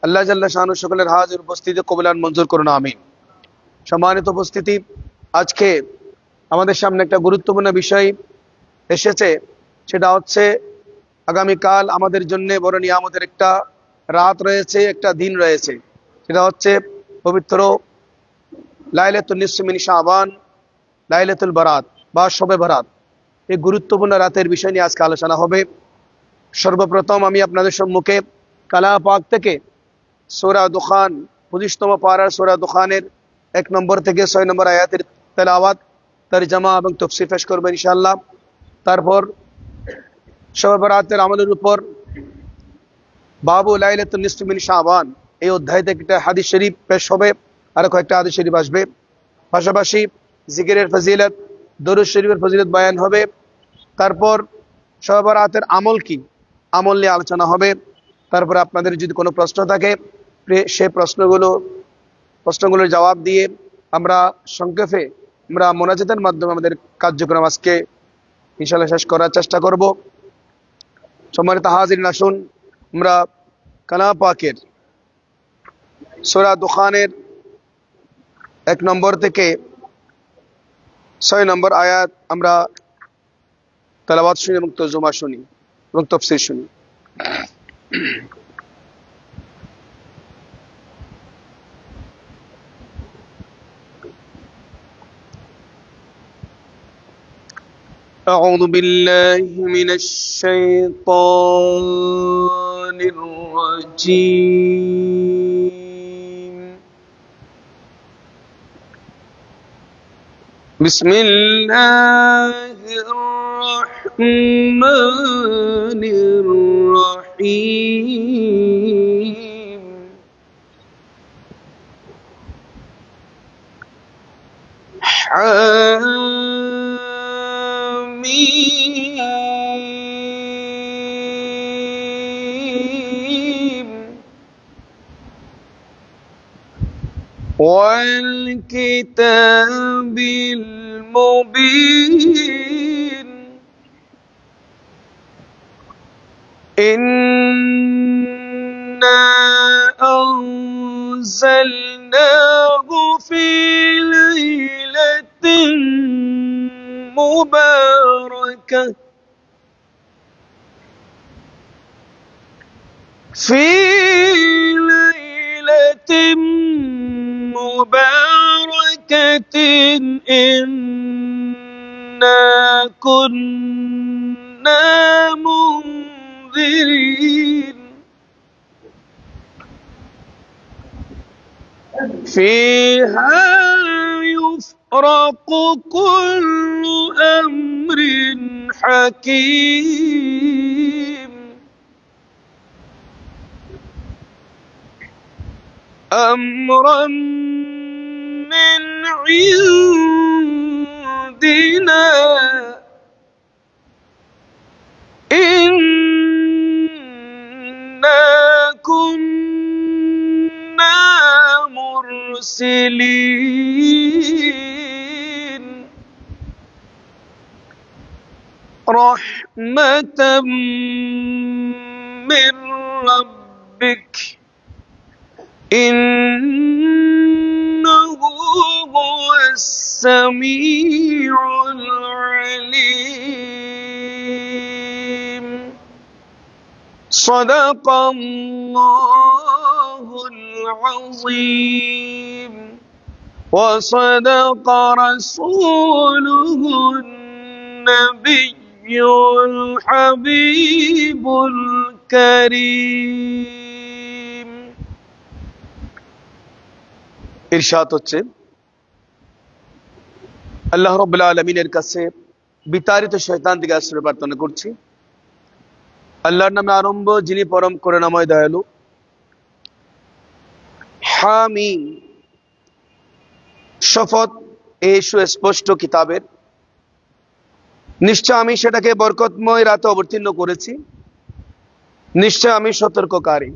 আল্লাহ জাল্লা শানু সকলের হাজির উপস্থিতি কবুলান মঞ্জুর করুন, আমিন। সম্মানিত উপস্থিতি, আজকে আমাদের সামনে একটা গুরুত্বপূর্ণ বিষয় এসেছে। সেটা হচ্ছে আগামীকাল আমাদের জন্য বড় নিয়ামতের একটা রাত রয়েছে, একটা দিন রয়েছে। সেটা হচ্ছে পবিত্র লাইলাতুন নিসফ মিন শাবান, লাইলাতুল বারাত বা শবে বারাত। এই গুরুত্বপূর্ণ রাতের বিষয় নিয়ে আজকে আলোচনা হবে। সর্বপ্রথম আমি আপনাদের সম্মুখে কালাম পাক থেকে সূরা দুখান 25তম পারার সূরা দুখানের 1 নম্বর থেকে 6 নম্বর আয়াতের তেলাওয়াত, তরজমা এবং তাফসীর পেশ করব ইনশাআল্লাহ। তারপর শবে বরাতের আমলের উপর বাবু লাইলাতুন নিসফ মিন শাবান এই অধ্যায় থেকে একটা হাদিস শরীফ পেশ হবে, আর কয়েকটা হাদিস শরীফ আসবে। পাশাপাশি জিকিরের ফজিলত, দরুদ শরীফের ফজিলত বয়ান হবে। তারপর শবে বরাতের আমল কি, আমল নিয়ে আলোচনা হবে। তারপরে আপনাদের যদি কোনো প্রশ্ন থাকে সে প্রশ্নগুলোর জবাব দিয়ে আমরা সংক্ষেপে মোনাজাতের মাধ্যমে আমাদের কার্যক্রম আজকে ইনশাআল্লাহ শেষ করার চেষ্টা করব। সম্মানিত হাজিরিন, আসুন আমরা কালাম পাকের সূরা দুখানের 1 নম্বর থেকে 6 নম্বর আয়াত আমরা তেলাওয়াত শুনি এবং তরজমা শুনি এবং তাফসীর শুনি। أعوذ بالله من الشيطان الرجيم. بسم الله الرحمن الرحيم. والكتاب المبين إنا أنزلناه في ليلة مباركة إنا كنا منذرين فيها يفرق كل أمر حكيم أمرا من عندنا إنا كنا مرسلين رحمة من ربك إنه هو السميع العليم صدق الله العظيم وصدق رسوله النبي الحبيب الكريم. ইরশাদ হচ্ছে, আল্লাহ রাব্বুল আলামিনের কাছে বিতাড়িত শয়তান থেকে আশ্রয় প্রার্থনা করছি। আল্লাহর নামে আরম্ভ, যিনি পরম করুণাময় দয়ালু। হামিম, শপথ এই সুস্পষ্ট কিতাবের, নিশ্চয় আমি সেটাকে বরকতময় রাতে অবতীর্ণ করেছি, নিশ্চয় আমি সতর্ককারী।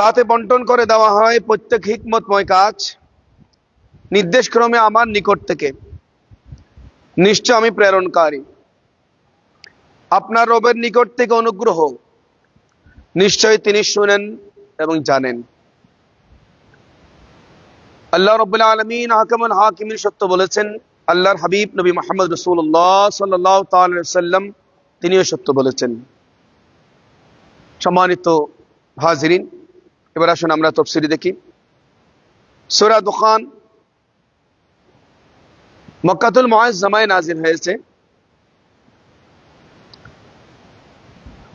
তাতে বন্টন করে দেওয়া হয় প্রত্যেক হিকমতময় কাজ নির্দেশক্রমে আমার নিকট থেকে। নিশ্চয় আমি প্রেরণকারী। আপনার রবের নিকট থেকে অনুগ্রহ নিশ্চয়ই তিনি শুনেন এবং জানেন। আল্লাহ রাব্বুল আলামিন আহকামুল হাকিমিন সত্য বলেছেন, আল্লাহর হাবিব নবী মুহাম্মদ রাসূলুল্লাহ সাল্লাল্লাহু তাআলা আলাইহি ওয়াসাল্লাম তিনিও সত্য বলেছেন। সম্মানিত হাজিরিন, এবার আসুন আমরা তাফসীর দেখি। সূরা দুখান মক্কাতুল মুআজ্জামায় নাযিল হয়েছে।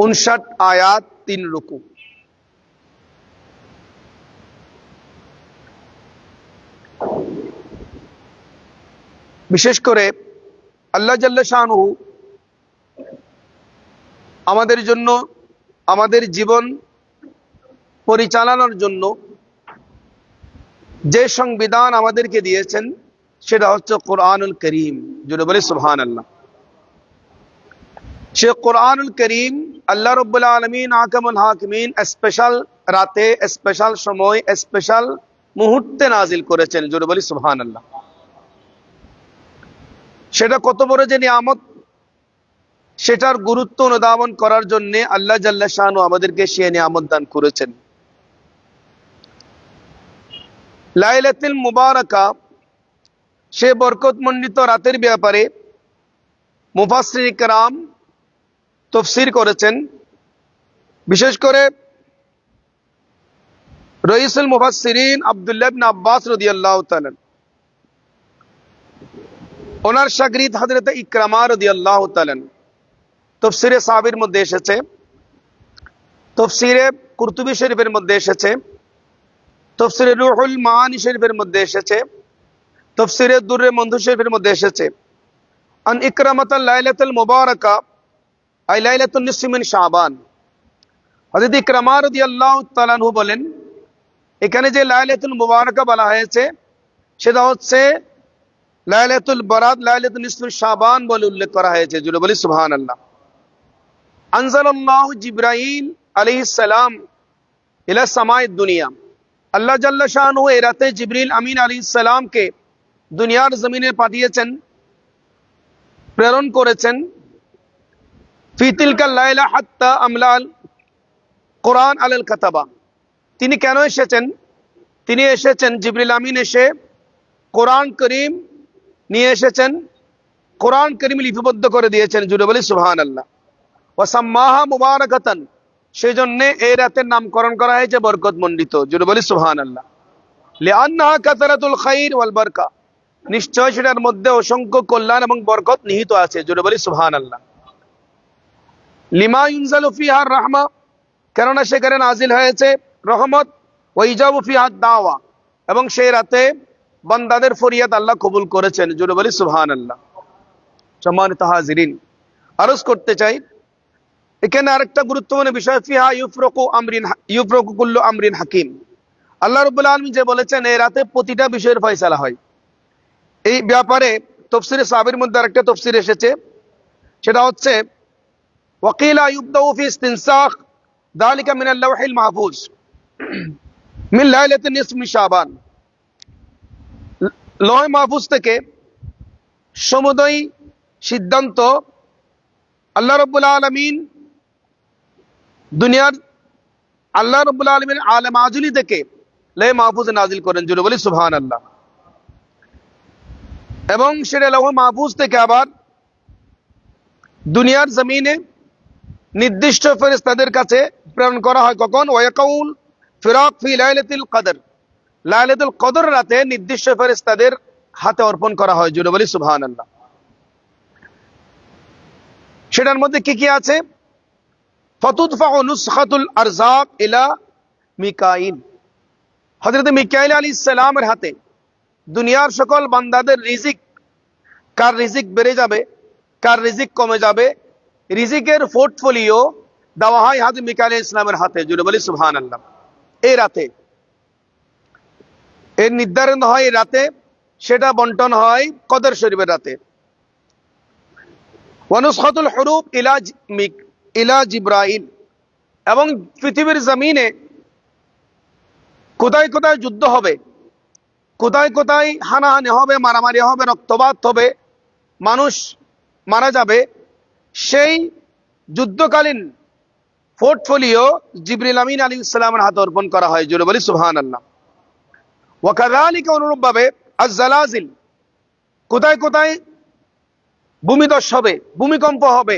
59 আয়াত, 3 রুকু। বিশেষ করে আল্লাহ জাল্লা শানুহু আমাদের জন্য, আমাদের জীবন পরিচালনার জন্য যে সংবিধান আমাদেরকে দিয়েছেন সেটা হচ্ছে কোরআনুল করিম। জুড়ে বলি সুবহানাল্লাহ। সে কোরআনুল করিম আল্লাহ রাব্বুল আলামিন আহকামুল হাকিমিন স্পেশাল রাতে, স্পেশাল সময়, স্পেশাল মুহূর্তে নাজিল করেছেন। জুড়ে বলি সুবহানাল্লাহ। সেটা কত বড় যে নিয়ামত, সেটার গুরুত্ব অনুধাবন করার জন্য আল্লাহ জাল্লা শানু আমাদেরকে সে নিয়ামত দান করেছেন। লাইলাতুল মুবারাকা, সে বরকতমণ্ডিত রাতের ব্যাপারে মুফাসসির কিরাম তাফসীর করেছেন। বিশেষ করে রাইসুল মুফাসসিরিন আব্দুল্লাহ ইবনে আব্বাস রাদিয়াল্লাহু তাআলা, ওনার শাগরিদ হযরত ইকরামা রাদিয়াল্লাহু তাআলা তাফসীরে সাবির মধ্যে এসেছে, তাফসীরে কুরতুবী শরীফের মধ্যে এসেছে, তাফসীরে রুহুল মাআনি শরীফের মধ্যে এসেছে, তাফসীরে দুররে মনথুর শরীফের মধ্যে এসেছে। আন ইকরামাতাল লাইলাতুল মুবারাকা আই লাইলাতুন নিসফি মিন শাবান। হযরত ইকরামা রাদিয়াল্লাহু তাআলা আনহু বলেন, এখানে যে লাইলাতুল মুবারাকা বলা হয়েছে সেটা হচ্ছে লাইলাতুল বারাত, লাইলাতুন নিসফি শাবান বলে উল্লেখ করা হয়েছে। জুড়ে বলি সুবহানাল্লাহ। আনজালাল্লাহু জিবরাইল আলাইহিস সালাম ইলা সামায়ে দুনিয়া। আল্লাহ জাল্লা শানুহু এই রাতে জিবরিল আমিন আলাইহিস সালামকে দুনিয়ার জমিনে পাঠিয়েছেন, প্রেরণ করেছেন। ফি তিলকাল লাইলা হাত্তা আমলাল কোরআন আলাল কাতাবা। তিনি কেন এসেছেন? তিনি এসেছেন, জিবরিল আমিন এসে কোরআন করিম নিয়ে এসেছেন, কোরআন করিম লিপিবদ্ধ করে দিয়েছেন। জুড়ে বলি সুবহানাল্লাহ। ওয়া সাম্মাহা মুবারাকাতান, সেই জন্য এই রাতের নামকরণ করা হয়েছে বরকতমণ্ডিত। জুড়ে বলি সুবহানাল্লাহ। লিআন্নাহা কাসরাতুল খাইর ওয়াল বারাকা, নিশ্চয় সেটার মধ্যে অসংখ্য কল্যাণ এবং বরকত নিহিত আছে। জুড়ে বলি সুবহানাল্লাহ। লিমা ইউনজালু ফিহা রাহমা, কেননা সেখানে নাজিল হয়েছে রহমত। ওয়া ইজাবু ফিহা দাওয়া, এবং সেই রাতে বান্দাদের ফরিয়াদ আল্লাহ কবুল করেছেন। জুড়ে বলি সুবহানাল্লাহ। সম্মানিত হাজিরিন, আরজ করতে চাই এখানে আরেকটা গুরুত্বপূর্ণ বিষয়, ফিহা ইউফরাকু কুল্লু আমরিন হাকিম। আল্লাহ রাব্বুল আলামিন যে বলেছেন এই রাতে প্রতিটা বিষয়ের ফয়সালা হয়। এই ব্যাপারে তাফসীরে সাবির মধ্যে আরেকটা তাফসীর এসেছে, সেটা হচ্ছে ওয়াকিলা ইউবদাউ ফি ইস্তিনসাখ যালিকা মিনাল লাওহিল মাহফুজ মিন লাইলাতিন নিসফি শাবান। লৌহ মাহফুজ থেকে সমুদয় সিদ্ধান্ত আল্লাহ রাব্বুল আলামিন দুনিয়ার, আল্লাহ রাব্বুল আলামিন আলেম আজলি থেকে লৌহ মাহফুজে নাজিল করেন। জুড়ে বলি সুবহানাল্লাহ। এবং সেটা লৌহ মাহফুজ থেকে আবার দুনিয়ার জমিনে নির্দিষ্ট ফেরেশতাদের কাছে প্রেরণ করা হয়। কখন? ওয়াকাউল ফিরাক ফি লাইলাতুল কদর, লাইলাতুল কদর রাতে নির্দিষ্ট ফেরেশতাদের হাতে অর্পণ করা হয়। জুড়ে বলি সুবহানাল্লাহ। সেটার মধ্যে কি কি আছে? ফাতুদফাউ নুসখাতুল আরযাক ইলা মিকাইল, হযরত মিকাইল আলাইহিস সালামের হাতে দুনিয়ার সকল বান্দাদের রিজিক, কার রিজিক বেড়ে যাবে, কার রিজিক কমে যাবে, রিজিকের পোর্টফোলিও দেওয়া হয় হযরত মিকাইল আলাইহিস সালামের হাতে। জুড়ে বলি সুবহানাল্লাহ। এই রাতে এর নির্ধারণ হয়, এই রাতে সেটা বন্টন হয় কদর শরীফের রাতে। ওয়ানুসখাতুল হুরুব ইলা জিব্রাইল, এবং পৃথিবীর জমিনে কোথায় কোথায় যুদ্ধ হবে, কোথায় কোথায় হানাহানি হবে, মারামারি হবে, রক্তপাত হবে, মানুষ মারা যাবে, সেই যুদ্ধকালীন পোর্টফোলিও জিবরিল আমিন আলাইহিস সালামের হাতে অর্পণ করা হয়। জোরে বলি সুবহানাল্লাহ। ওয়া কাযালিকা, অনুরূপভাবে আয-যালাজিল, কোথায় কোথায় ভূমিধস হবে, ভূমিকম্প হবে,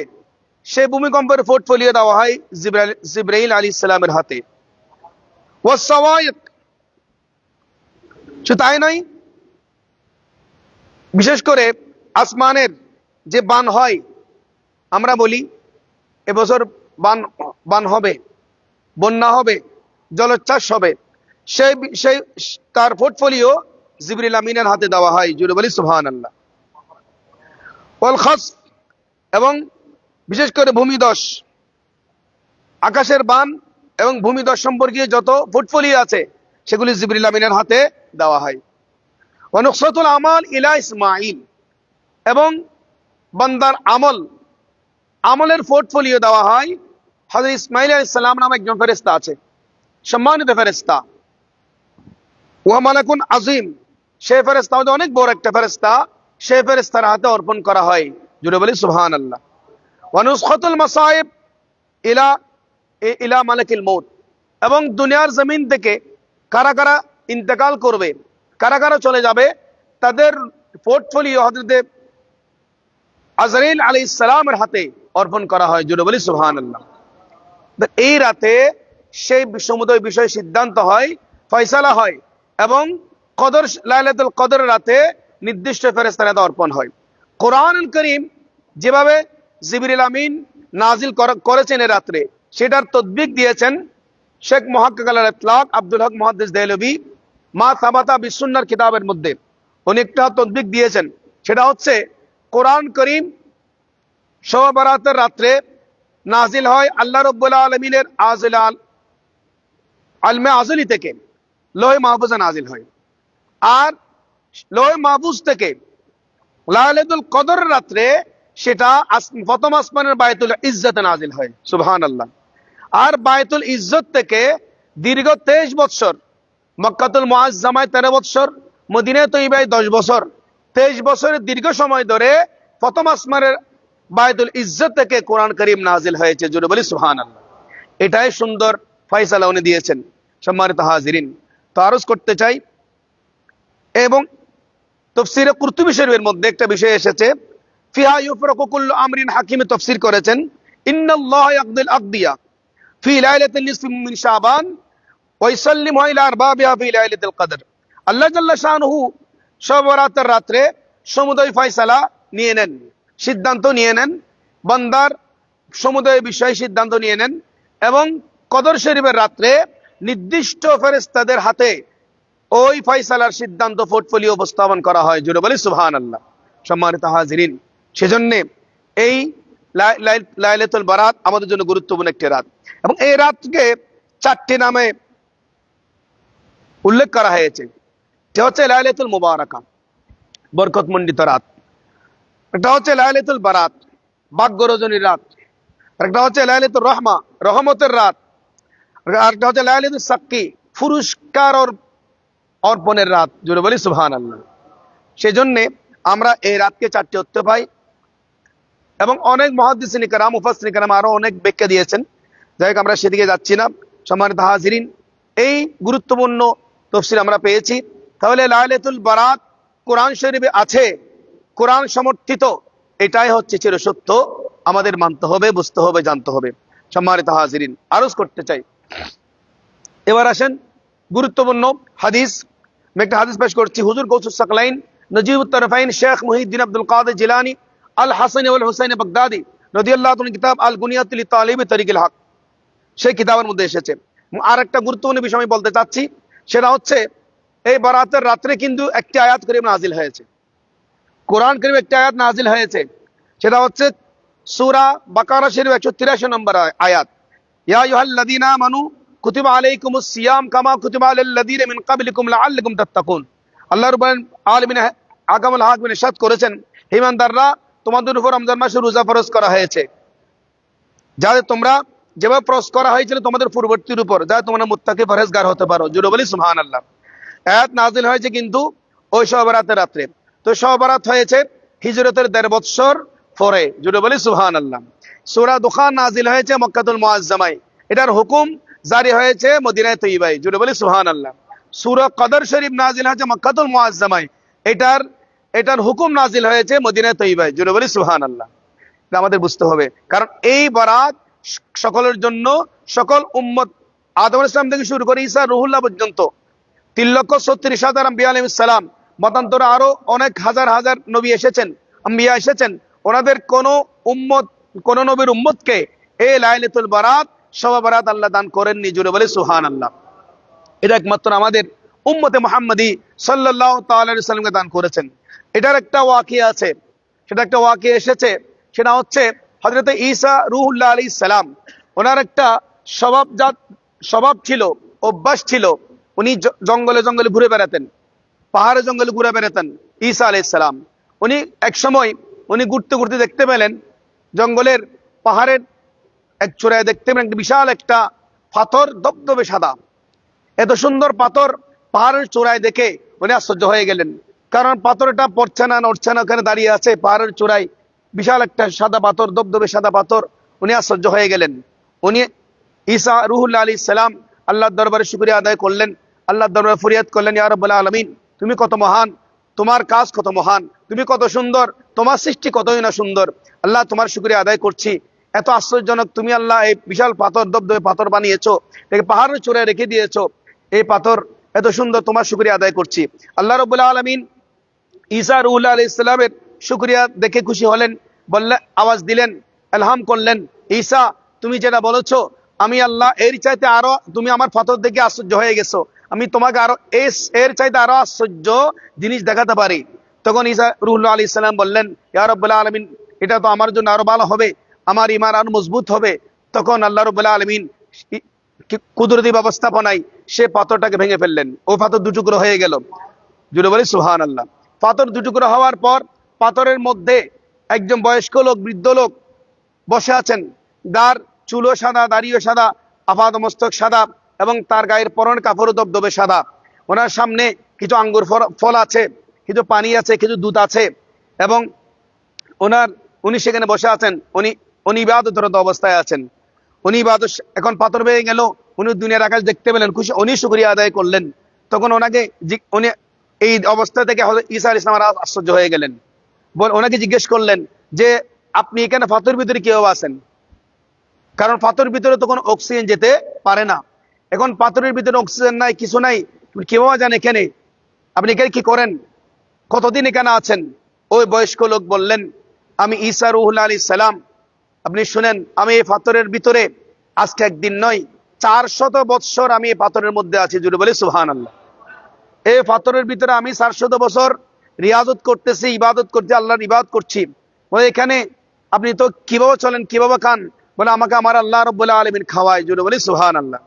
সেই ভূমিকম্পের পোর্টফোলিও দেওয়া হয় জিবরাইল আলাইহিস সালামের হাতে। ওয়াস সাওয়াইক, শুধু তাই নয়, বিশেষ করে আসমানের যে বান হয়, আমরা বলি এবছর বান বান হবে, বন্যা হবে, জলোচ্ছ্বাস হবে, সেই সেই তার পোর্টফোলিও জিবরিল আমিনের হাতে দেওয়া হয়। জুড়ে বলি সুবহানাল্লাহ। ওয়াল খাসফ, এবং বিশেষ করে ভূমিধস, আকাশের বান এবং ভূমিধস সম্পর্কিত যত পোর্টফোলিও আছে সেগুলি জিবরিল আমিনের হাতে দেওয়া হয়। ওয়া নুকসাতুল আমাল ইলা ইসমাঈল, এবং বান্দার আমলের পোর্টফোলিও দেওয়া হয় হযরত ইসমাঈল আলাইহিস সালাম নামে একজন ফেরেশতা আছে, সম্মানিত ফেরেশতা। ওয়া মালাকুন আযীম, সেই ফেরেশতা অনেক বড় একটা ফেরেশতা, সেই ফেরেশতার হাতে অর্পণ করা হয়। জুড়ে বলি সুবহানাল্লাহ। ওয়া নুসখাতুল মাসায়েব ইলা ইলা মালাকিল মউত, এবং দুনিয়ার জমিন থেকে কারা কারা ইন্তেকাল করবে, কারা কারা চলে যাবে, তাদের পোর্টফোলিও হযরত আজরাইল আলাইহিস সালামের হাতে অর্পণ করা হয়। জুড়ে বলি সুবহানাল্লাহ। এই রাতে সেই সমুদয় বিষয় সিদ্ধান্ত হয়, ফয়সালা হয়, এবং কদর, লাইলাতুল কদরের রাতে নির্দিষ্ট ফেরেশতার হাতে অর্পণ হয়। কোরআনুল কারীম যেভাবে জিবরিল আমিন নাজিল করেছেন এই রাত্রে, সেটার তদবিক দিয়েছেন শেখ মুহাক্কিক আল ইতলাক আব্দুল হক মুহাদ্দিস দেহলভী মা সাবাতা বিসুন্নাহর কিতাবের মধ্যে উনি একটা তদবিক দিয়েছেন। সেটা হচ্ছে কোরআন কারীম শবে বরাতের রাত্রে নাজিল হয় আল্লাহ রাব্বুল আলামিনের আলমে আজলি থেকে, লৌহে মাহফুজে নাজিল হয়। আর লৌহে মাহফুজ থেকে লাইলাতুল কদরের রাত্রে সেটা প্রথম আসমানের বায়তুল ইজ্জতে নাজিল হয়। সুবহানাল্লাহ। আর বায়তুল ইজ্জত থেকে দীর্ঘ 23 বছর, মক্কাতুল মুআজ্জামায় 13 বছর, মদিনায়ে তৈয়বায় 10 বছর, 23 বছরের দীর্ঘ সময় ধরে প্রথম আসমানের বায়তুল ইজ্জত থেকে কোরআন কারীম নাজিল হয়েছে। জোরে বলি সুবহানাল্লাহ। এটাই সুন্দর ফয়সালা উনি দিয়েছেন। সম্মানিত হাজিরিন, তো আরজ করতে চাই, এবং তাফসীরে কুরতুবী শরীফের মধ্যে একটা বিষয় এসেছে, ফিহা ইউফরাকু কুল্লু আমরিন হাকিমে তাফসীর করেছেন, ইন্নাল্লাহা ইয়াকদিল আকদিয়া ফি লাইলাতিন নিসফি মিন শাবান ওয়া ইসাল্লিমু ইলা আরবাবিহা ফি লাইলাতিল কদর। আল্লাহ জাল্লা শানুহু শবে বরাতের রাত্রে সমুদয় ফয়সালা নিয়ে নেন, সিদ্ধান্ত নিয়ে নেন, বান্দার সমুদয় বিষয় সিদ্ধান্ত নিয়ে নেন, এবং কদর শরীফের রাত্রে নির্দিষ্ট ফেরেশতাদের হাতে ওই ফয়সালার সিদ্ধান্ত পোর্টফোলিও উপস্থাপন করা হয়। জুড়ে বলি সুবহানাল্লাহ। সম্মানিত হাজিরিন, সেজন্য এই লাইলাতুল বারাত আমাদের জন্য গুরুত্বপূর্ণ একটি রাত, এবং এই রাতকে 4টি নামে উল্লেখ করা হয়েছে। এটা হচ্ছে লাইলাতুল মুবারাকা, বরকতমণ্ডিত রাত। একটা হচ্ছে লাইলাতুল বারাত, ভাগ্য রজনীর রাত। একটা হচ্ছে লাইলাতুর রহমা, রহমতের রাত। আরেকটা হচ্ছে লাইলাতুল সাক্কি, পুরস্কার অর্পণের রাত। জুড়ে বলি সুবহানাল্লাহ। সেজন্য আমরা এই রাতকে 4টি অর্থ পাই, এবং অনেক মুহাদ্দিসিন কিরাম, মুফাসসিরিন কিরাম আরো অনেক ব্যাখ্যা দিয়েছেন। যাই হোক, আমরা সেদিকে যাচ্ছি না। সম্মানিত হাজিরিন, এই গুরুত্বপূর্ণ তাফসীর আমরা পেয়েছি। তাহলে লাইলাতুল বারাত কোরআন শরীফে আছে, কোরআন সমর্থিত, এটাই হচ্ছে চিরসত্য, আমাদের মানতে হবে, বুঝতে হবে, জানতে হবে। সম্মানিত হাজিরিন, আরজ করতে চাই, এবার আসেন গুরুত্বপূর্ণ হাদিস। আমি একটা হাদিস পেশ করছি। হুজুর গৌসুস সাকলাইন নজিবুত তারফাইন শেখ মুহিউদ্দিন আব্দুল কাদের জিলানী আল হাসান ওয়াল হুসাইন বাগদাদি রাদিয়াল্লাহু তাআলা কিতাব আল গুনিয়াত লি তালিব তারিকুল হক, সেই কিতাবের মধ্যে এসেছে। আর একটা গুরুত্বপূর্ণ বিষয় আমি বলতে চাচ্ছি, সেটা হচ্ছে এই বারাতের রাত্রে কিন্তু একটি আয়াত কারীম নাজিল হয়েছে, কোরআন কারীম একটি আয়াত নাজিল হয়েছে। সেটা হচ্ছে সূরা বাকারা শরীফ 183 নম্বর আয়াত, ইয়া আইয়ুহাল্লাযীনা আমানু কুতিবা আলাইকুমুস সিয়াম কামা কুতিবা আলাল লাযীনা মিন ক্বাবলিকুম লাআল্লাকুম তাত্তাকুন। আল্লাহ রাব্বুল আলামিন আকামুল হাকিম ইরশাদ করেছেন, হে ঈমানদাররা, তোমাদের উপর রমজান মাসে রোজা ফরজ করা হয়েছে, যাতে তোমরা যেভাবে ফরজ করা হয়েছিল তোমাদের পূর্ববর্তীর উপর, যাতে তোমরা মুত্তাকি পরহেজগার হতে পারো। জোরে বলি সুবহানাল্লাহ। আয়াত নাজিল হয়েছে কিন্তু ওই শবে বরাতের রাত্রে। তো শবে বরাত হয়েছে হিজরতের 1.5 বছর পরে। জোরে বলি সুবহানাল্লাহ। সূরা দুখান নাজিল হয়েছে মক্কাতুল মুআজ্জামায়, এটার হুকুম জারি হয়েছে মদিনায়ে তৈয়বায়, জুড়ে বলি সুবহানাল্লাহ। সূরা কদর শরীফ নাজিল হয়েছে মক্কাতুল মুআজ্জামায়, এটার হুকুম নাজিল হয়েছে মদিনায়ে তৈয়বায়, জুড়ে বলি সুবহানাল্লাহ। এটা আমাদের বুঝতে হবে, কারণ এই বরাত সকলের জন্য, সকল উম্মত আদম আলাইহিস সালাম থেকে শুরু করে ঈসা রুহুল্লাহ পর্যন্ত 3,36,000 আম্বিয়া আলাইহিস সালাম, মতান্তরে আরো অনেক হাজার হাজার নবী এসেছেন, আম্বিয়া এসেছেন, ওনাদের কোন নবীর উম্মতকে এই লাইলাতুল বারাত, শবে বারাত আল্লাহ দান করেননি, জুড়ে বলে সুবহানাল্লাহ। এটা একমাত্র আমাদের উম্মতে মুহাম্মাদি সাল্লাল্লাহু তাআলা আলাইহি সাল্লামকে দান করেছেন। এটার একটা ওয়াকিয়া আছে, সেটা একটা ওয়াকিয়া এসেছে, সেটা হচ্ছে হযরত ঈসা রূহুল্লাহ আলাইহিস সালাম, ওনার একটা স্বভাব ছিল, অভ্যাস ছিল, উনি জঙ্গলে জঙ্গলে ঘুরে বেড়াতেন, পাহাড়ে জঙ্গলে ঘুরে বেড়াতেন ঈসা আলাইহিস সালাম। উনি এক সময় ঘুরতে ঘুরতে দেখতে পেলেন জঙ্গলের পাহাড়ের এক চূড়ায় দেখতে পেলেন একটা বিশাল একটা পাথর, দবদবে সাদা। এত সুন্দর পাথর পাহাড়ের চূড়ায় দেখে উনি আশ্চর্য হয়ে গেলেন, কারণ পাথরটা পড়ছে না, নড়ছে না, ওখানে দাঁড়িয়ে আছে পাহাড়ের চূড়ায়, বিশাল একটা সাদা পাথর, দবদবে সাদা পাথর। উনি আশ্চর্য হয়ে গেলেন। উনি ঈসা রূহুল্লাহ আলাইহিস সালাম আল্লাহর দরবারে শুকরিয়া আদায় করলেন, আল্লাহর দরবারে ফরিয়াদ করলেন, ইয়া রাব্বুল আলামিন, তুমি কত মহান, তোমার কাজ কত মহান, তুমি কত সুন্দর, তোমার সৃষ্টি কতই না সুন্দর। আল্লাহ তোমার শুকরিয়া আদায় করছি, এত আশ্চর্যজনক তুমি আল্লাহ এই বিশাল পাথর, দবদবে পাথর বানিয়েছো, এটাকে পাহাড়ের চূড়ায় রেখে দিয়েছো, এই পাথর এত সুন্দর, তোমার শুকরিয়া আদায় করছি। আল্লাহ রাব্বুল আলামিন ঈসা রূহুল্লাহ আলাইহিস সালামের শুকরিয়া দেখে খুশি হলেন, বললেন, আওয়াজ দিলেন, ইলহাম করলেন, ঈসা তুমি যেটা বলেছো, আমি আল্লাহ এর চাইতে আরো, তুমি আমার পাথর দেখে আশ্চর্য হয়ে গেছো, আমি তোমাকে আরো এর চাইতে আরো আশ্চর্য জিনিস দেখাতে পারি। তখন ঈসা রূহুল্লাহ আলাইহিস সালাম বললেন, ইয়া রাব্বুল আলামিন, এটা তো আমার জন্য আরো ভালো হবে, আমার ঈমান আরো মজবুত হবে। তখন আল্লাহ রাব্বুল আলামিন কুদরতি ব্যবস্থাপনায় সে পাথরটাকে ভেঙে ফেললেন, ও পাথর দুটুকরো হয়ে গেল, জুড়ে বলি সুবহানাল্লাহ। পাথর দুটুকরো হওয়ার পর পাথরের মধ্যে একজন বয়স্ক লোক, বৃদ্ধ লোক বসে আছেন, তার চুলও সাদা, দাড়িও সাদা, আপাদ মস্তক সাদা, এবং তার গায়ের পরনের কাপড়ও দবদবে সাদা। ওনার সামনে কিছু আঙ্গুর ফল আছে, কিছু পানি আছে, কিছু দুধ আছে, এবং উনি সেখানে বসে আছেন, উনি ইবাদতরত অবস্থায় আছেন। এখন পাথর ভেঙে গেল, উনি দুনিয়ার আকাশ দেখতে পেলেন, খুশি, উনি শুকরিয়া আদায় করলেন। তখন উনি এই অবস্থা থেকে হযরত ঈসা আলাইহিস সালাম আশ্চর্য হয়ে গেলেন, ওনাকে জিজ্ঞেস করলেন যে আপনি এখানে পাথরের ভিতরে কিভাবে আছেন, কারণ পাথরের ভিতরে তো কোনো অক্সিজেন যেতে পারে না। এখন পাথরের ভিতরে অক্সিজেন নাই, কিছু নাই, কিভাবে যান এখানে, আপনি এখানে কি করেন, কতদিন এখানে আছেন? ওই বয়স্ক লোক বললেন, আমি ঈসা রূহুল্লাহ আলাইহিস সালাম, আপনি শুনেন, আমি এই পাথরের ভিতরে আজকে একদিন নয়, 400 বৎসর আমি এই পাথরের মধ্যে আছি, জুড়ে বলি সুবহানাল্লাহ। এই পাথরের ভিতরে আমি 400 বছর রিয়াজত করতেছি, ইবাদত করছি, আল্লাহর ইবাদত করছি। বলে এখানে আপনি তো কিভাবে চলেন, কিভাবে খান? বলে আমাকে আমার আল্লাহ রাব্বুল আলামিন খাওয়ায়, জুড়ে বলি সুবহানাল্লাহ।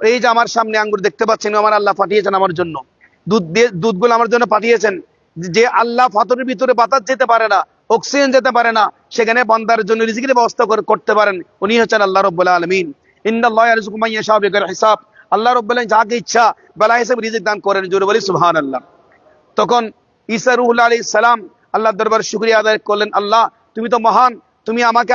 এই যে আমার সামনে আঙ্গুর দেখতে পাচ্ছেন, আমার আল্লাহ পাঠিয়েছেন আমার জন্য, দুধগুলো আমার জন্য পাঠিয়েছেন। যে আল্লাহ পাথরের ভিতরে বাতাস যেতে পারে না, অক্সিজেন যেতে পারে না, সেখানে বান্দার জন্য রিজিকের ব্যবস্থা করতে পারেন, উনি হচ্ছেন আল্লাহ রাব্বুল আলামিন। ইন্নাল্লাহা ইয়ারযুকু মান ইয়াশাউ বিগাইরি হিসাব, আল্লাহ রাব্বুল আলামিন যাকে ইচ্ছা বেলা হিসাবে রিজিক দান করেন, জোরে বলি সুবহানাল্লাহ। তখন ঈসা রূহুল্লাহ আলাইহিস সালাম আল্লাহর দরবারে শুকরিয়া আদায় করলেন, আল্লাহ তুমি তো মহান, তুমি আমাকে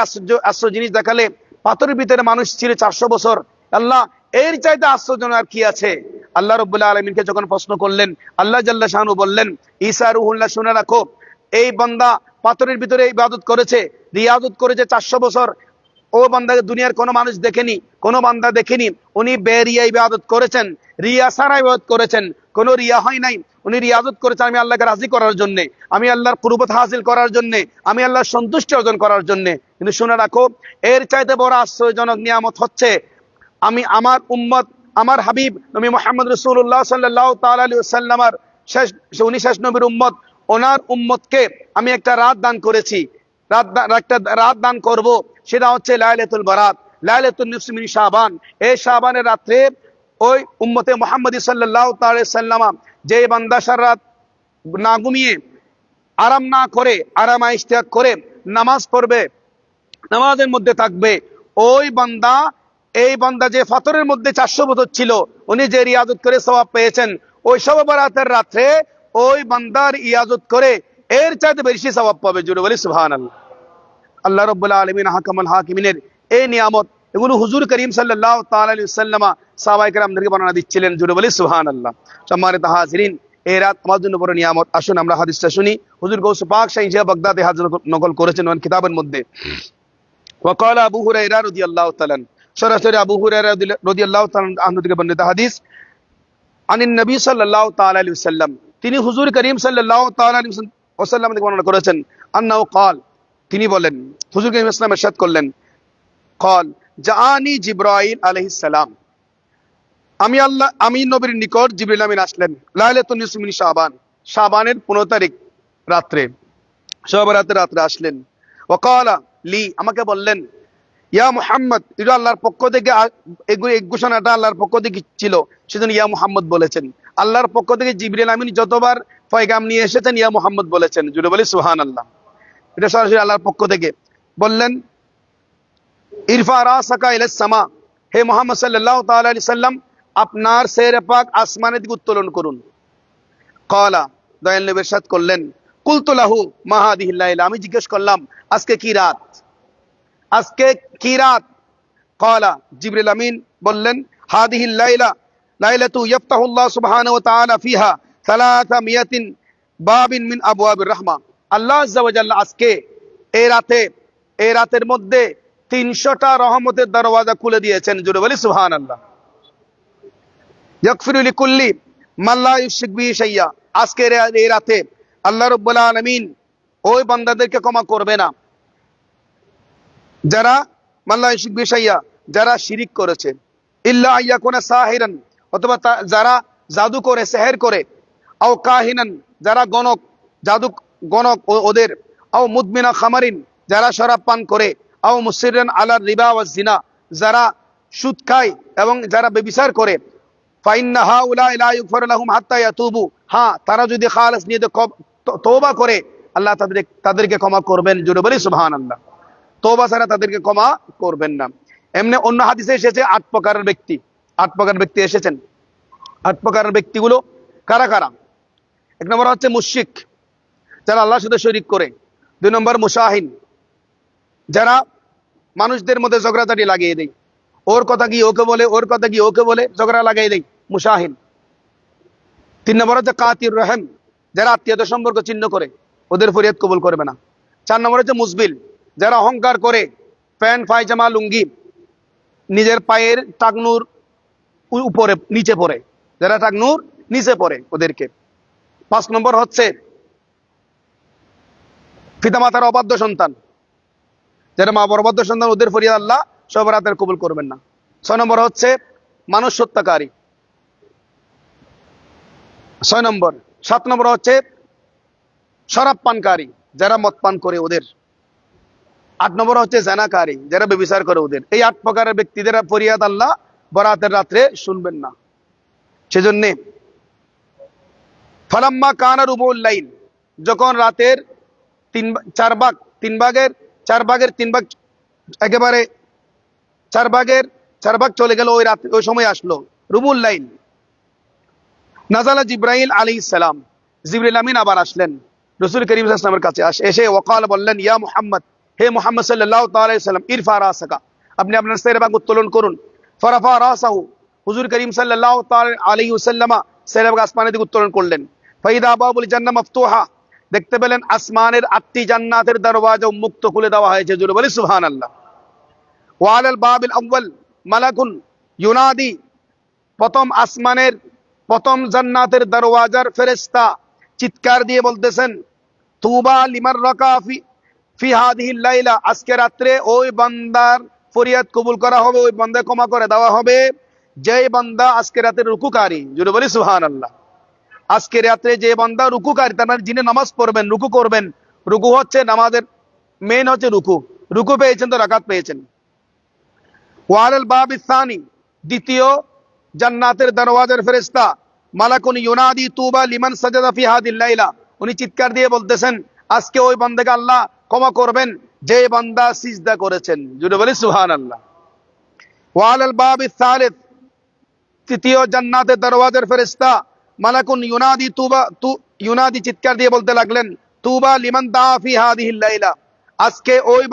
আশ্চর্য জিনিস দেখালে, পাথরের ভিতরে মানুষ ছিল 400 বছর, আল্লাহ এর চাইতে আশ্চর্যজনক আর কি আছে? আল্লাহ রাব্বুল আলামিনকে যখন প্রশ্ন করলেন, আল্লাহ জাল্লা শানু বললেন, ঈসা রূহুল্লাহ, শুনে রাখো, এই বান্দা পাথরের ভিতরে ইবাদত করেছে, রিয়াজত করেছে 400 বছর, ও বান্দাকে দুনিয়ার কোনো মানুষ দেখেনি, কোনো বান্দা দেখেনি, উনি বেরিয়া ইবাদত করেছেন, রিয়া ছাড়া ইবাদত করেছেন, কোনো রিয়া হয় নাই, উনি রিয়াজত করেছেন আমি আল্লাহকে রাজি করার জন্য, আমি আল্লাহর কুরবত হাসিল করার জন্য, আমি আল্লাহর সন্তুষ্টি অর্জন করার জন্য। কিন্তু শুনে রাখো, এর চাইতে বড় আশ্চর্যজনক নিয়ামত হচ্ছে, আমি আমার উম্মত, আমার হাবিব নবী মুহাম্মদ রাসূলুল্লাহ সাল্লাল্লাহু তাআলা আলাইহি ওয়াসাল্লামের উনি শেষ নবীর উম্মত, ওনার উম্মতকে আমি একটা রাত দান করেছি, একটা রাত দান করব, সেটা হচ্ছে লাইলাতুল বারাত, লাইলাতুন নিসফি মিন শাবান। এই শাবানের রাতে ওই উম্মতে মুহাম্মদী সাল্লাল্লাহু তাআলা আলাইহি ওয়াসাল্লাম, যে বান্দা সারা রাত না ঘুমিয়ে, আরাম না করে, আরাম ইশতিয়াক করে নামাজ পড়বে, নামাজের মধ্যে থাকবে, এই বান্দা যে পাথরের মধ্যে 400 বছর ছিল, উনি যে রিয়াজত করে সওয়াব পেয়েছেন, ওই শবে বরাতের রাতে ওই বান্দার ইয়াজত করে এর চাইতে বেশি সওয়াব পাবে, জুড়ে বলি সুবহানাল্লাহ। আল্লাহ রাব্বুল আলামিন হাকামুল হাকিমিনের এই নিয়ামত, এগুলো হুজুর করিম সাল্লাল্লাহু তাআলা আলাইহি ওয়াসাল্লাম সাহাবায়ে কেরামদেরকে বর্ণনা দিচ্ছিলেন। জুড়ে বলি সুবহানাল্লাহ। সম্মানিত হাজিরিন, এই রাত আমার জন্য বড় নিয়ামত। আসুন আমরা হাদিসটা শুনি। হুজুর গৌস পাক শাহ ইনশা বাগদাদে হাদিস নকল করেছেন ওই কিতাবের মধ্যে। ওয়াকাল আবু হুরায়রা রাদিয়াল্লাহু তাআলা, সরাসরি আবু হুরায়রা রাদিয়াল্লাহু তাআলা আনহু থেকে বর্ণিত হাদিস, আনিন নবী সাল্লাল্লাহু তাআলা আলাইহি ওয়াসাল্লাম, তিনি হুজুর করিম সাল্লাল্লাহু তাআলা আলাইহি ওয়াসাল্লাম থেকে বর্ণনা করেছেন, আন্নাহু ক্বাল, তিনি বলেন, হুজুর করিম সাল্লাল্লাহু আলাইহি ওয়াসাল্লাম ইরশাদ করলেন, ক্বাল জাআনি জিবরাইল আলাইহিস সালাম, আমি নবীর নিকট জিবরিল আমিন আসলেন, লাইলাতুন নিসফি মিন শাবান, শাবানের 15 তারিখ রাত্রে, শবে বরাতের রাত্রে আসলেন। ওয়াকালা লি, আমাকে বললেন, ইয়া মুহাম্মদ, এটা আল্লাহর পক্ষ থেকে, এই ঘোষণাটা আল্লাহর পক্ষ থেকে ছিল, সেজন্য ইয়া মুহাম্মদ বলেছেন। আল্লাহর পক্ষ থেকে জিবরিল আমিন যতবার পয়গাম নিয়ে এসেছেন ইয়া মুহাম্মদ বলেছেন। জুড়ে বলি সুবহানাল্লাহ। এটা সরাসরি আল্লাহর পক্ষ থেকে বললেন, ইরফা রাসাকা ইলাস সামা, হে মুহাম্মদ সাল্লাল্লাহু তাআলা আলাইহি সাল্লাম, আপনার সের পাক আসমানের দিকে উত্তোলন করুন। ক্বালা, দয়াল নবী ইরশাদ করলেন, কুলতু লাহু মা হাদিহিল লাইলা, আমি জিজ্ঞেস করলাম আজকে কি রাত, আজকে কি রাত? ক্বালা, জিবরিল আমিন বললেন, হাদিহিল লাইলা লাইলাতু ইফতাহুল্লাহ সুবহানাহু ওয়া তাআলা ফিহা 300 বাবিন মিন আবওয়াবির রাহমা, আল্লাহ আযজা ওয়া জাল্লা আজকে এই রাতের মধ্যে 300টা রহমতের দরওয়াজা খুলে দিয়েছেন। জুড়ে বলি সুবহানাল্লাহ। ইয়াগফিরু লিকুল্লি মান লা ইউশরিক বিহি শাইয়্যা, আজকের এই রাতে আল্লাহ রাব্বুল আলামিন ওই বান্দাদেরকে ক্ষমা করবে না যারা মান লা ইউশরিক বিহি শাইয়্যা, যারা শিরিক করেছে, ইল্লা আইয়াকুনা সাহিরান, অথবা যারা জাদু করে, সেহের করে, আও কাহিনান, যারা গণক ওদের, আও মুদমিনা খামারিন, যারা শরাব পান করে, আও মুসিররান আলা রিবা ওয়াজ জিনা, যারা সুদ খায় এবং যারা ব্যভিচার করে, ফাইন্না হাউলাই লা ইগফারু লাহুম হাত্তা ইয়াতুবু, হ্যাঁ তারা যদি খালেস নিয়ে তওবা করে আল্লাহ তাদেরকে ক্ষমা করবেন। জুড়ে বলি সুবহানাল্লাহ। তওবা ছাড়া তাদেরকে ক্ষমা করবেন না। এমনি অন্য হাদিসে এসেছে 8 প্রকারের ব্যক্তি, 8 প্রকারের ব্যক্তি এসেছেন। 8 প্রকারের ব্যক্তিগুলো কারা কারা? 1 নম্বর হচ্ছে মুশরিক, যারা আল্লাহর সাথে শরীক করে। 2 নম্বর মুশাহিন, যারা মানুষদের মধ্যে ঝগড়াঝাটি লাগিয়ে দেয়, ওর কথা কি ওকে বলে, ওর কথা কি ওকে বলে, ঝগড়া লাগিয়ে দেয়, মুশাহিন। 3 নম্বর হচ্ছে কাতির রহিম, যারা আত্মীয়তা সম্পর্ক ছিন্ন করে, ওদের ফরিয়াদ কবুল করবে না। 4 নম্বর হচ্ছে মুসবিল, যারা অহংকার করে, প্যান্ট পায়জামা লুঙ্গি নিজের পায়ের টাকনুর উপরে নিচে পড়ে, যারা টাকনুর নিচে পড়ে ওদেরকে। 5 নম্বর হচ্ছে পিতামাতার অবাধ্য সন্তান, যারা মা বড় অবাধ্য সন্তান, ওদের ফরিয়াদ আল্লাহ শবে বরাতের কবুল করবেন না। 6 নম্বর হচ্ছে মানুষ হত্যাকারী। 6 নম্বর। 7 নম্বর হচ্ছে শরাব পানকারী, যারা মদ পান করে ওদের। 8 নম্বর হচ্ছে জানাকারী, যারা ব্যভিচার করে ওদের। এই 8 প্রকারের ব্যক্তিদের ফরিয়াদ আল্লাহ বরাতের রাত্রে শুনবেন না। সেজন্য ফালাম্মা কানা রুবুল লাইল, যখন রাতের 4 ভাগের 3 ভাগ একেবারে 4 ভাগ চলে গেল, ওই রাত, ওই সময় আসলো রুবুল লাইল, নাজালা জিব্রাইল আলাইহিস সালাম, জিবরিল আমিন আবার আসলেন রাসূল করিম সাল্লাল্লাহু আলাইহি ওয়াসাল্লামের কাছে। এসে ওয়াকাল বললেন, ইয়া মুহাম্মদ, হে মুহাম্মদ সাল্লাল্লাহু তাআলা আলাইহি ওয়াসাল্লাম, ইরফা রাসাকা, আপনি আপনার সের ভাগ উত্তোলন করুন। ফারাফা রাসাহু, হুজুর করিম সাল্লাল্লাহু তাআলা আলাইহি ওয়াসাল্লাম সের ভাগ আসমানের দিকে উত্তোলন করলেন। ফাইদা বাবুল জান্নাহ মাফতুহা, দেখতে পেলেন আসমানের 8টি জান্নাতের দরওয়াজা উন্মুক্ত খুলে দেওয়া হয়েছে। জোরে বলি সুবহানাল্লাহ। ওয়া আলাল বাবিল আউয়াল মালাকুন ইউনাদি, প্রথম আসমানের প্রথম জান্নাতের দরওয়াজার ফেরেশতা চিৎকার দিয়ে বলতেছেন, তুবা লিমান রাকা ফি হাদিহিল লাইলা, আজকে রাত্রে ওই বান্দার ফরিয়াদ কবুল করা হবে, ওই বান্দা ক্ষমা করে দেওয়া হবে যে বান্দা আজকে রাতে রুকুকারী। জোরে বলি সুবহানাল্লাহ। আজকে রাতে যে বান্দা রুকুকারী, তার মানে যিনি নামাজ পড়বেন, রুকু করবেন। রুকু হচ্ছে নামাজের মেইন, হচ্ছে রুকু পেয়েছেন তো রাকাত পেয়েছেন। ওয়ালাল বাবিস সানি, দ্বিতীয় জান্নাতের দরওয়াজার ফেরেশতা মালাকুন ইউনাদি তুবা লিমান সাজাদা ফি হাদিল লাইলা, উনি চিৎকার দিয়ে বলতেছেন আজকে ওই বান্দাকে আল্লাহ ক্ষমা করবেন যে বান্দা সিজদা করেছেন। জোরে বলি সুবহানাল্লাহ। ওয়ালাল বাবিস সালিস, তৃতীয় জান্নাতের দরওয়াজার ফেরেশতা মালাকুন ইউনাদি ইউনাদি চিৎকার দিয়ে বলতে লাগলেন, তুবা লিমান দা ফি হাদিহিল লাইলা, আজকে ওই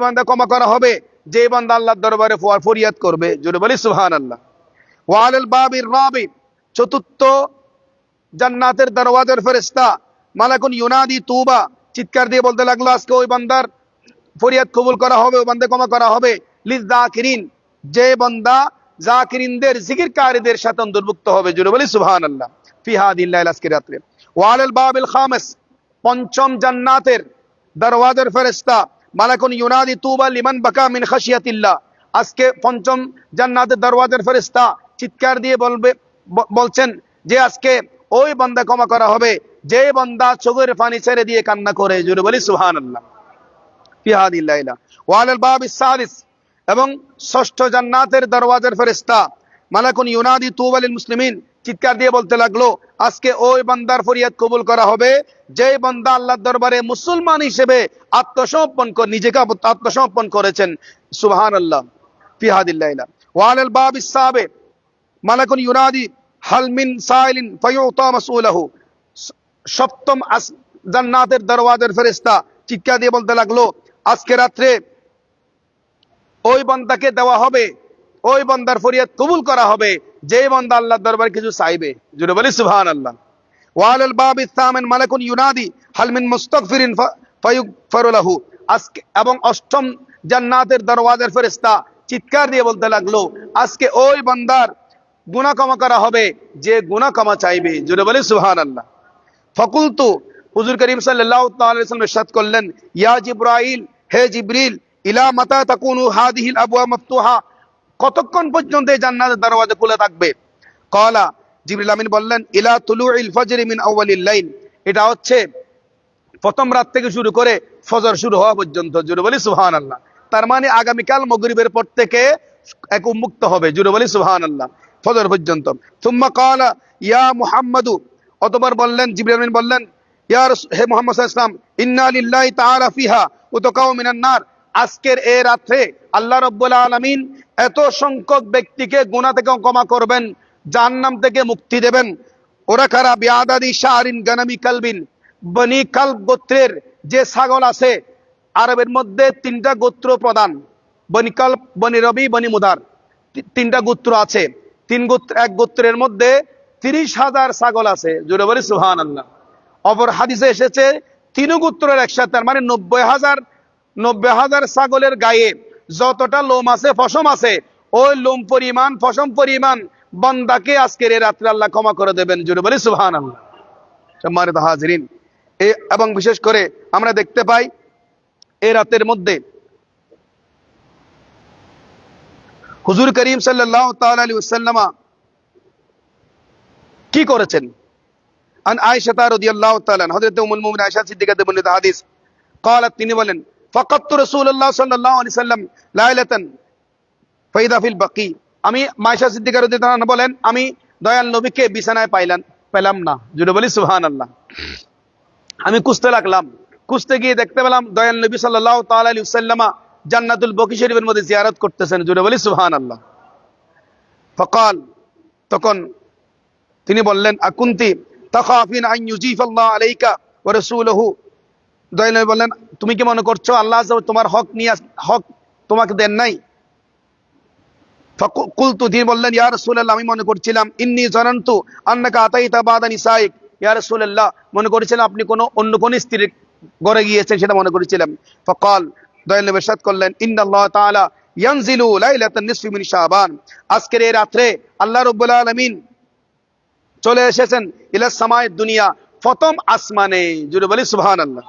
বান্দা ক্ষমা করা হবে যে বান্দা আল্লাহর দরবারে ফরিয়াদ করবে। জোরে বলি সুবহানাল্লাহ। ওয়ালাল বাবির রাবি, চতুর্থ জান্নাতের দরওয়াজার ফেরেশতা মালাকুন ইউনাদি তুবা, চিৎকার দিয়ে বলতে লাগলো আজকে ওই বান্দার ফরিয়াদ কবুল করা হবে, ওই বান্দা ক্ষমা করা হবে। লিযাকিরিন, যে বান্দা জাকিরিনদের জিকিরকারীদের সাথে অন্তর্ভুক্ত হবে। জোরে বলি সুবহানাল্লাহ। ফি হাদিল লাইল, আজকে রাতে। ওয়ালাল বাবিল খামিস, পঞ্চম জান্নাতের দরওয়াজার ফেরেশতা মালাকুন ইউনাদি তুবা লিমান বাকা মিন খাশিয়াতিল্লাহ, আজকে পঞ্চম জান্নাতের দরওয়াজার ফেরেশতা চিৎকার দিয়ে বলছেন যে আজকে ওই বান্দা ক্ষমা করা হবে যে বান্দা চোখের পানি ছেড়ে দিয়ে কান্না করে। জোরে বলি সুবহানাল্লাহ। ফি হাদিল লাইলা। ওয়ালাল বাবিস সাদিস, এবং ষষ্ঠ জান্নাতের দরওয়াজার ফেরেশতা মালাকুন ইউনাদি তুবা লিল মুসলিমিন, চিৎকার দিয়ে বলতে লাগলো আজকে ওই বান্দার ফরিয়াদ কবুল করা হবে যে বান্দা আল্লাহর দরবারে মুসলমান হিসেবে নিজেকে আত্মসমর্পণ করেছেন। সুবহানাল্লাহ। ফি হাদিল লাইলা। ওয়ালাল বাবিস সাবে মালাকুন ইউনাদি হাল মিন সাইলিন ফায়ুতা মাসউলাহু, সপ্তম জান্নাতের দরওয়াজার ফেরেশতা চিৎকার দিয়ে বলতে লাগলো আজকে রাত্রে ওই বান্দাকে দেওয়া হবে, ওই বান্দার ফরিয়াদ কবুল করা হবে যে বান্দা আল্লাহর দরবারে কিছু চাইবে। জোরে বলি সুবহানাল্লাহ। ওয়ালাল বাবিস সামিন মালাকুন ইউনাদি হাল মিন মুস্তাগফিরিন ফায়ুগফারু লাহু, আজকে এবং অষ্টম জান্নাতের দরওয়াজার ফেরেশতা চিৎকার দিয়ে বলতে লাগলো আজকে ওই বান্দার গুনাহ ক্ষমা করা হবে যে গুনাহ ক্ষমা চাইবে। জোরে বলি সুবহানাল্লাহ। ফাকুলতু, হুজুর করিম সাল্লাল্লাহু তাআলা আলাইহি ওয়াসাল্লাম ইরশাদ করলেন ইয়া জিবরাইল, হে জিবরিল, ইলা মাতা তাকুনু হাদিহিল আবওয়াব মাফতুহা, কতক্ষণ পর্যন্ত এই জান্নাতের দরওয়াজা খোলা থাকবে? ক্বালা, জিবরিল আমিন বললেন ইলা তুলুইল ফজর মিন আউয়ালিল লাইল, এটা হচ্ছে প্রথম রাত থেকে শুরু করে ফজর শুরু হওয়া পর্যন্ত। জোরে বলি সুবহানাল্লাহ। তার মানে আগামীকাল মাগরিবের পর থেকে এক উন্মুক্ত হবে। জোরে বলি সুবহানাল্লাহ, ফজর পর্যন্ত। সুম্মা ক্বালা ইয়া মুহাম্মাদু, অতঃপর বললেন জিবরিল আমিন বললেন ইয়া হে মুহাম্মদ সাল্লাল্লাহু আলাইহি ওয়াসাল্লাম, ইন্না লিল্লাহি তাআলা ফিহা উতকাউ মিনান নার, আজকের এই রাতে আল্লাহ রাব্বুল আলামিন এত সংখ্যক ব্যক্তিকে গুনাহ থেকে ক্ষমা করবেন, জাহান্নাম থেকে মুক্তি দেবেন। ওরা কারা? বিআদাদি শাহরিন গানামি কালবিন, বনি কালব গোত্রের যে ছাগল আছে, আরবের মধ্যে তিনটা গোত্র প্রধান, বনি কালব, বনি রবি, বনি মুদার, তিনটা গোত্র আছে। এক গোত্রের মধ্যে 30,000 ছাগল আছে। জোরে বলি সুবহানাল্লাহ। অপর হাদিসে এসেছে তিন গোত্রের একসাথে, তার মানে 90,000 ছাগলের গায়ে যতটা লোম আছে, পশম আছে, ওই লোম পরিমাণ, পশম পরিমাণ বান্দাকে আজকের এই রাত্রে আল্লাহ ক্ষমা করে দেবেন। জোরে বলি সুবহানাল্লাহ। সম্মানিত হাজিরিন, এবং বিশেষ করে আমরা দেখতে পাই এই রাতের মধ্যে হুজুর করিম সাল্লাল্লাহু তাআলা আলাইহি ওয়াসাল্লাম কি করেছেন? আন আয়েশা রাদিয়াল্লাহু তাআলা, হযরত উম্মুল মুমিনিন আয়েশা সিদ্দিকাতে বর্ণিত হাদিস, قالت, তিনি বলেন ফাকাতু রাসূলুল্লাহ সাল্লাল্লাহু আলাইহি ওয়াসাল্লাম লাইলাতান ফাইদা ফিল বাকি, আমি আয়েশা সিদ্দিকা রাদিয়াল্লাহু আনহা বলেন আমি দয়াল নবীকে বিছানায় পেলাম না। জোরে বলি সুবহানাল্লাহ। আমি খুঁজতে লাগলাম, খুঁজতে গিয়ে দেখতে পেলাম দয়াল নবী সাল্লাল্লাহু তাআলা আলাইহি ওয়াসাল্লাম জান্নাতুল বকি শরীফের মধ্যে জিয়ারত করতেছেন। জোরে বলি সুবহানাল্লাহ। ফাকাল, তখন তিনি বললেন আকুনতি তাখাফিন আন ইউজিফাল্লাহু আলাইকা ওয়া রাসূলুহু, দয়াল নবী বললেন তুমি কি মনে করছো আল্লাহ তোমার হক তোমাকে দেন নাই? ফাকুলতু, তিনি বললেন ইয়া রাসূলুল্লাহ, আমি মনে করছিলাম ইন্নী জানান্তু আন্নাকা আতাইতা বাদা নিসাইক, ইয়া রাসূলুল্লাহ, মনে করেছিলাম আপনি অন্য কোন স্ত্রীর ঘরে গিয়েছেন, সেটা মনে করেছিলাম। ফাকাল, দয়াল নবী ইরশাদ করলেন ইন্নাল্লাহ তাআলা ইয়ানজিলু লাইলাতান নিসফি মিন শাবান, আজকের এই রাতে আল্লাহ রাব্বুল আলামিন চলে এসেছেন ইলা সামায়ে দুনিয়া, প্রথম আসমানে। জোরে বলি সুবহানাল্লাহ।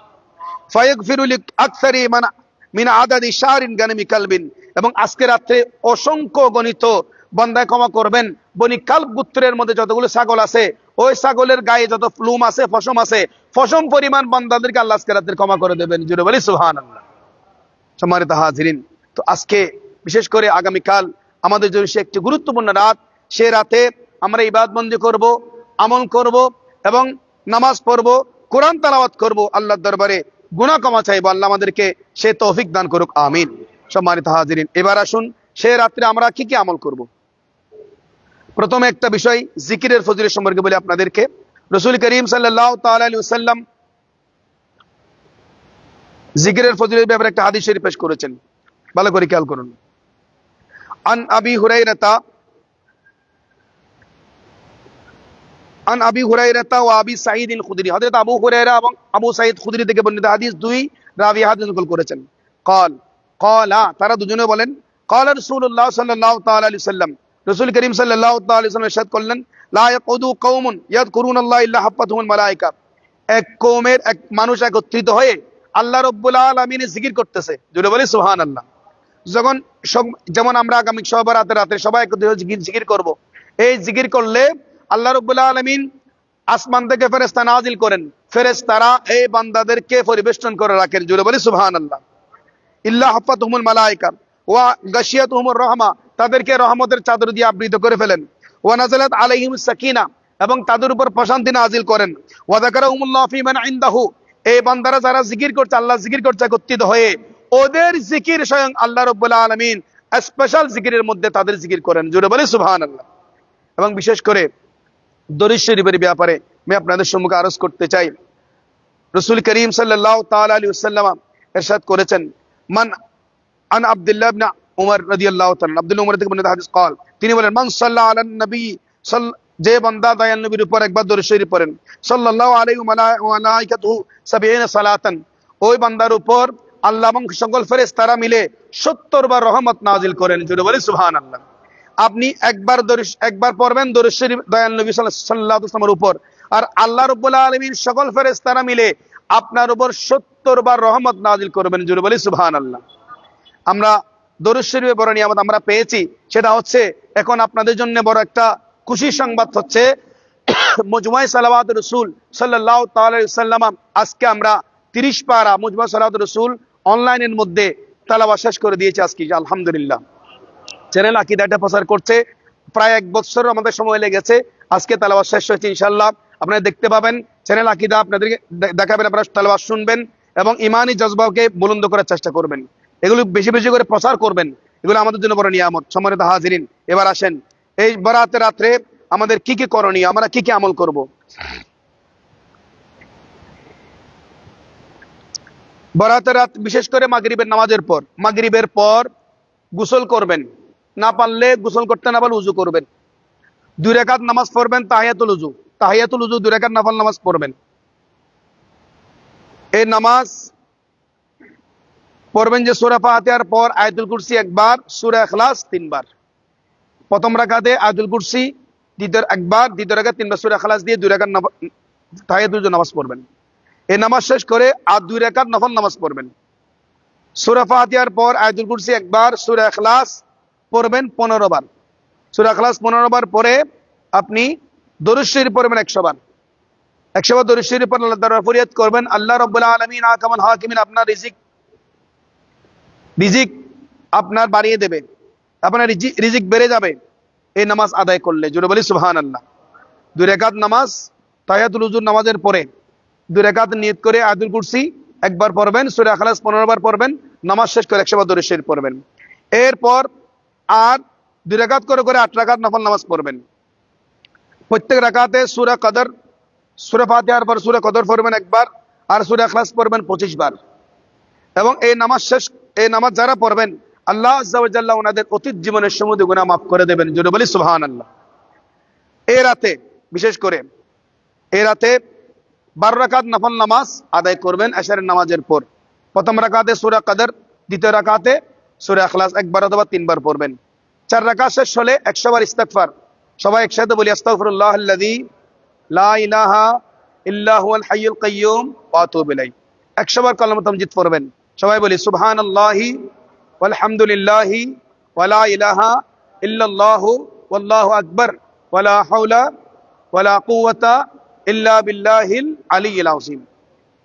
ফায়াগফিরু লিক আকসারি মিন আদাদি শাহরিন গানামি কালবিন, এবং আজকে রাতে অসংখ্য গণিত বান্দায় ক্ষমা করবেন বনি কালব গোত্রের মধ্যে যতগুলো ছাগল আছে, ওই ছাগলের গায়ে যত লুম আছে, পশম আছে, পশম পরিমাণ বান্দাদেরকে আল্লাহ আজকে রাতে ক্ষমা করে দেবেন। জোরে বলি সুবহানাল্লাহ। সম্মানিত হাজিরিন, তো আজকে বিশেষ করে আগামীকাল আমাদের জন্য সে একটি গুরুত্বপূর্ণ রাত। সে রাতে আমরা ইবাদতবন্দি করব, আমল করব এবং নামাজ পড়ব, কোরআন তেলাওয়াত করব, আল্লাহর দরবারে গুনাহ ক্ষমা চাইবো। আল্লাহ আমাদেরকে সে তৌফিক দান করুক, আমিন। সম্মানিত হাজিরিন, এবার আসুন সে রাত্রে আমরা কি কি আমল করব। প্রথমে একটা বিষয় জিকিরের ফজিলত সম্পর্কে বলি আপনাদেরকে। রাসূল করিম সাল্লাল্লাহু তাআলা আলাইহি ওয়াসাল্লাম জিকিরের ফজিলতের ব্যাপারে একটা হাদিস শরীফ পেশ করেছেন, ভালো করে খেয়াল করুন। আন আবি হুরায়রাতা আন আবি হুরায়রাতা ওয়া আবি সাঈদ আল খুদরি, হযরত আবু হুরায়রা এবং আবু সাঈদ খুদরি থেকে বর্ণিত হাদিস, দুই রাবী হাদিস নকল করেছেন। قال قالا, তারা দুজনে বলেন, قال রাসূলুল্লাহ সাল্লাল্লাহু তাআলা আলাইহি সাল্লাম, রাসূল করিম সাল্লাল্লাহু তাআলা আলাইহি সাল্লাম ইরশাদ করলেন, লা ইয়াকুদু কওমুন ইয়াযকুরুনাল্লাহ ইল্লা হাফাতুহুমুল মালায়েকা, এক কওমের এক মানুষ একত্রিত হয়ে আল্লাহ রাব্বুল আলামিনের জিকির করতেছে, জোরে বলি সুবহানাল্লাহ। যখন যেমন আমরা আগামী সবার রাতে সবাই একত্রিত হয়ে জিকির করব, এই জিকির করলে আল্লাহ রাব্বুল আলামিন আসমান থেকে ফেরেশতা নাজিল করেন, ফেরেশতারা এই বান্দাদেরকে পরিবেষ্টন করে রাখেন, জোরে বলি সুবহানাল্লাহ। ইল্লা হাফাতুহুমুল মালায়েকা ওয়া গাশিয়াতুহুমুর রাহমা, তাদেরকে রহমতের চাদর দিয়ে আবৃত করে ফেলেন। ওয়া নাযালাত আলাইহিমুস সাকিনা, এবং তাদের উপর প্রশান্তি নাজিল করেন। ওয়া যাকারাহুমুল্লাহ ফি মান ইনদাহু, এই বান্দারা যারা জিকির করছে, আল্লাহ জিকির করছে একত্রিত হয়ে, ওদের জিকির স্বয়ং আল্লাহ রাব্বুল আলামিন স্পেশাল জিকিরের মধ্যে তাদের জিকির করেন, জোরে বলি সুবহানাল্লাহ। এবং বিশেষ করে দরুদ শরীফের ব্যাপারে আমি আপনাদের সম্মুখে আরজ করতে চাই। রাসূল করিম সাল্লাল্লাহু তাআলা আলাইহি ওয়াসাল্লাম ইরশাদ করেছেন, মান আন আব্দুল্লাহ ইবনে উমর রাদিয়াল্লাহু তাআলা, আব্দুল্লাহ উমর থেকে বর্ণিত হাদিস, قال, তিনি বলেন, মান সাল্লা আলান নবী, যে বান্দা দয়াল নবীর উপর একবার দরুদ শরীফ পড়েন, সাল্লাল্লাহু আলাইহি ওয়া মালাইকাতুহু 70 সালাতান, ওই বান্দার উপর আল্লাহ এবং সকল ফেরেশতারা মিলে 70 বার রহমত নাজিল করেন, জোরে বলি সুবহানাল্লাহ। আপনি একবার পড়বেন দরুদ শরীফ দয়াল নবী সাল্লাল্লাহু আলাইহি ওয়াসাল্লামের উপর, আর আল্লাহ রাব্বুল আলামিন সকল ফেরেশতারা মিলে আপনার উপর 70 বার রহমত নাজিল করবেন, জোরে বলি সুবহানাল্লাহ। আমরা দরুদ শরীফের বড় নিয়ামত আমরা পেয়েছি, সেটা হচ্ছে এখন আপনাদের জন্য বড় একটা খুশির সংবাদ হচ্ছে মজমুআয়ে সালাওয়াত রাসূল সাল্লাল্লাহু তাআলা আলাইহি ওয়াসাল্লাম, আজকে আমরা 30 পারা মজমুআয়ে সালাওয়াত রাসূল অনলাইনের মধ্যে তেলাওয়াত শেষ করে দিয়েছি আজকে, আলহামদুলিল্লাহ। চ্যানেল আকীদাটা প্রচার করছে, প্রায় 1 বছর আমাদের সময় লেগেছে, আজকে তেলাওয়াত শেষ হয়েছে ইনশাআল্লাহ। আপনারা দেখতে পাবেন চ্যানেল আকীদা, আপনাদেরকে দেখাবেন, আপনারা তেলাওয়াত শুনবেন এবং ঈমানি জজবাকে বুলন্দ করার চেষ্টা করবেন, এগুলো বেশি বেশি করে প্রচার করবেন, এগুলো আমাদের জন্য বড় নিয়ামত। সম্মানিত হাজিরিন, এবার আসেন এই বরাতের রাত্রে আমাদের কি কি করণীয়, আমরা কি কি আমল করব। বরাতের রাত বিশেষ করে মাগরিবের পর গোসল করবেন, না পারলে গোসল করতে না পারলে উযু করবেন, 2 রাকাত নামাজ পড়বেন, তাহিয়াতুল উযু 2 রাকাত নফল নামাজ পড়বেন। এই নামাজ পড়বেন যে সূরা ফাতিহার পর আয়াতুল কুরসি একবার, সূরা ইখলাস 3 বার। প্রথম রাকাতে আয়াতুল কুরসি, দ্বিতীয় রাকাত 3 বার সূরা ইখলাস দিয়ে 2 রাকাত তাহিয়াতুল নামাজ পড়বেন। এই নামাজ শেষ করে আর 2 রাকাত নফল নামাজ পড়বেন। সূরা ফাতিহার পর আয়াতুল কুরসি একবার, সূরা ইখলাস পড়বেন 15 বার। সূরা ইখলাস 15 বার পরে আপনি দরুদ শরীফ পড়বেন 100 বার। 100 বার দরুদ শরীফ পড়ে আল্লাহর দরবারে ফরিয়াদ করবেন, আল্লাহ রাব্বুল আলামিন আহকামুল হাকিমিন আপনার রিজিক আপনার বাড়িয়ে দেবে, আপনার রিজিক বেড়ে যাবে এই নামাজ আদায় করলে, জোরে বলি সুবহানাল্লাহ। 2 রাকাত নামাজ তাহিয়াতুল উযুর নামাজের পরে 2 রাকাত নিয়ত করে আয়াতুল কুরসি একবার পড়বেন, সূরা ইখলাস 15 বার পড়বেন, নামাজ শেষ করে 100 বার দরুদ শরীফ পড়বেন। এরপর আর 2 রাকাত করে 8 রাকাত নফল নামাজ পড়বেন। প্রত্যেক রাকাতে সূরা কদর, সূরা ফাতিহার পর সূরা কদর পড়বেন একবার, আর সূরা ইখলাস পড়বেন 25 বার। এবং এই নামাজ যারা পড়বেন আল্লাহ আযজা ওয়া জাল্লা ওনাদের অতীত জীবনের সমস্ত গুনাহ মাফ করে দেবেন, জোরে বলি সুবহানাল্লাহ। এই রাতে বিশেষ করে 12 রাকাত নফল নামাজ আদায় করবেন এশারের নামাজের পর। প্রথম রাকাতে সূরা কদর, দ্বিতীয় রাকাতে সূরা ইখলাস একবার অথবা 3 বার পড়বেন। 4 রাকাত শেষ হলে 100 বার ইস্তিগফার, সবাই একসাথে বলি আস্তাগফিরুল্লাহাল্লাযী লা ইলাহা ইল্লা হুয়াল হাইয়ুল কাইয়্যুম ওয়া আতুবু ইলাইহি। 100 বার কালিমা তামজিদ পড়বেন, সবাই বলি সুবহানাল্লাহি ওয়ালহামদুলিল্লাহি ওয়া লা ইলাহা ইল্লাল্লাহু ওয়াল্লাহু আকবার ওয়া লা হাওলা ওয়া লা কুওয়াতা ইল্লা বিল্লাহিল আলিয়্যিল আযীম।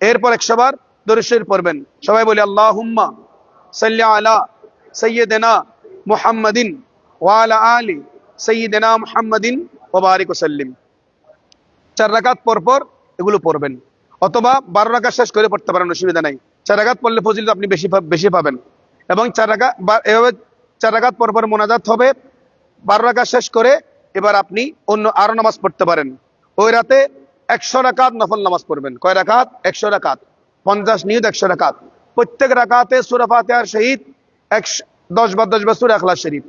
এরপর 100 বার দরুদ শরীফ পড়বেন, সবাই বলি আল্লাহুম্মা সাল্লি আলা সাইয়্যিদিনা মুহাম্মাদিন ওয়া আলা আলি সাইয়্যিদিনা মুহাম্মাদিন ওয়া বারিক ওয়া সাল্লিম। 4 রাকাত পর এগুলো পড়বেন, অথবা 12 রাকাত শেষ করে পড়তে পারেন, অসুবিধা নাই। 4 রাকাত পড়লে ফজিলত আপনি বেশি পাবেন। এবং 4 রাকাত এভাবে 4 রাকাত পর মোনাজাত হবে। 12 রাকাত শেষ করে এবার আপনি অন্য আরো নামাজ পড়তে পারেন। ওই রাতে 100 রাকাত নফল নামাজ পড়বেন। কয় রাকাত? 100 রাকাত। 50 নিয়ত 100 রাকাত। প্রত্যেক রাকাতে সূরা ফাতিহার সহিত 10 বার সূরা ইখলাস শরীফ,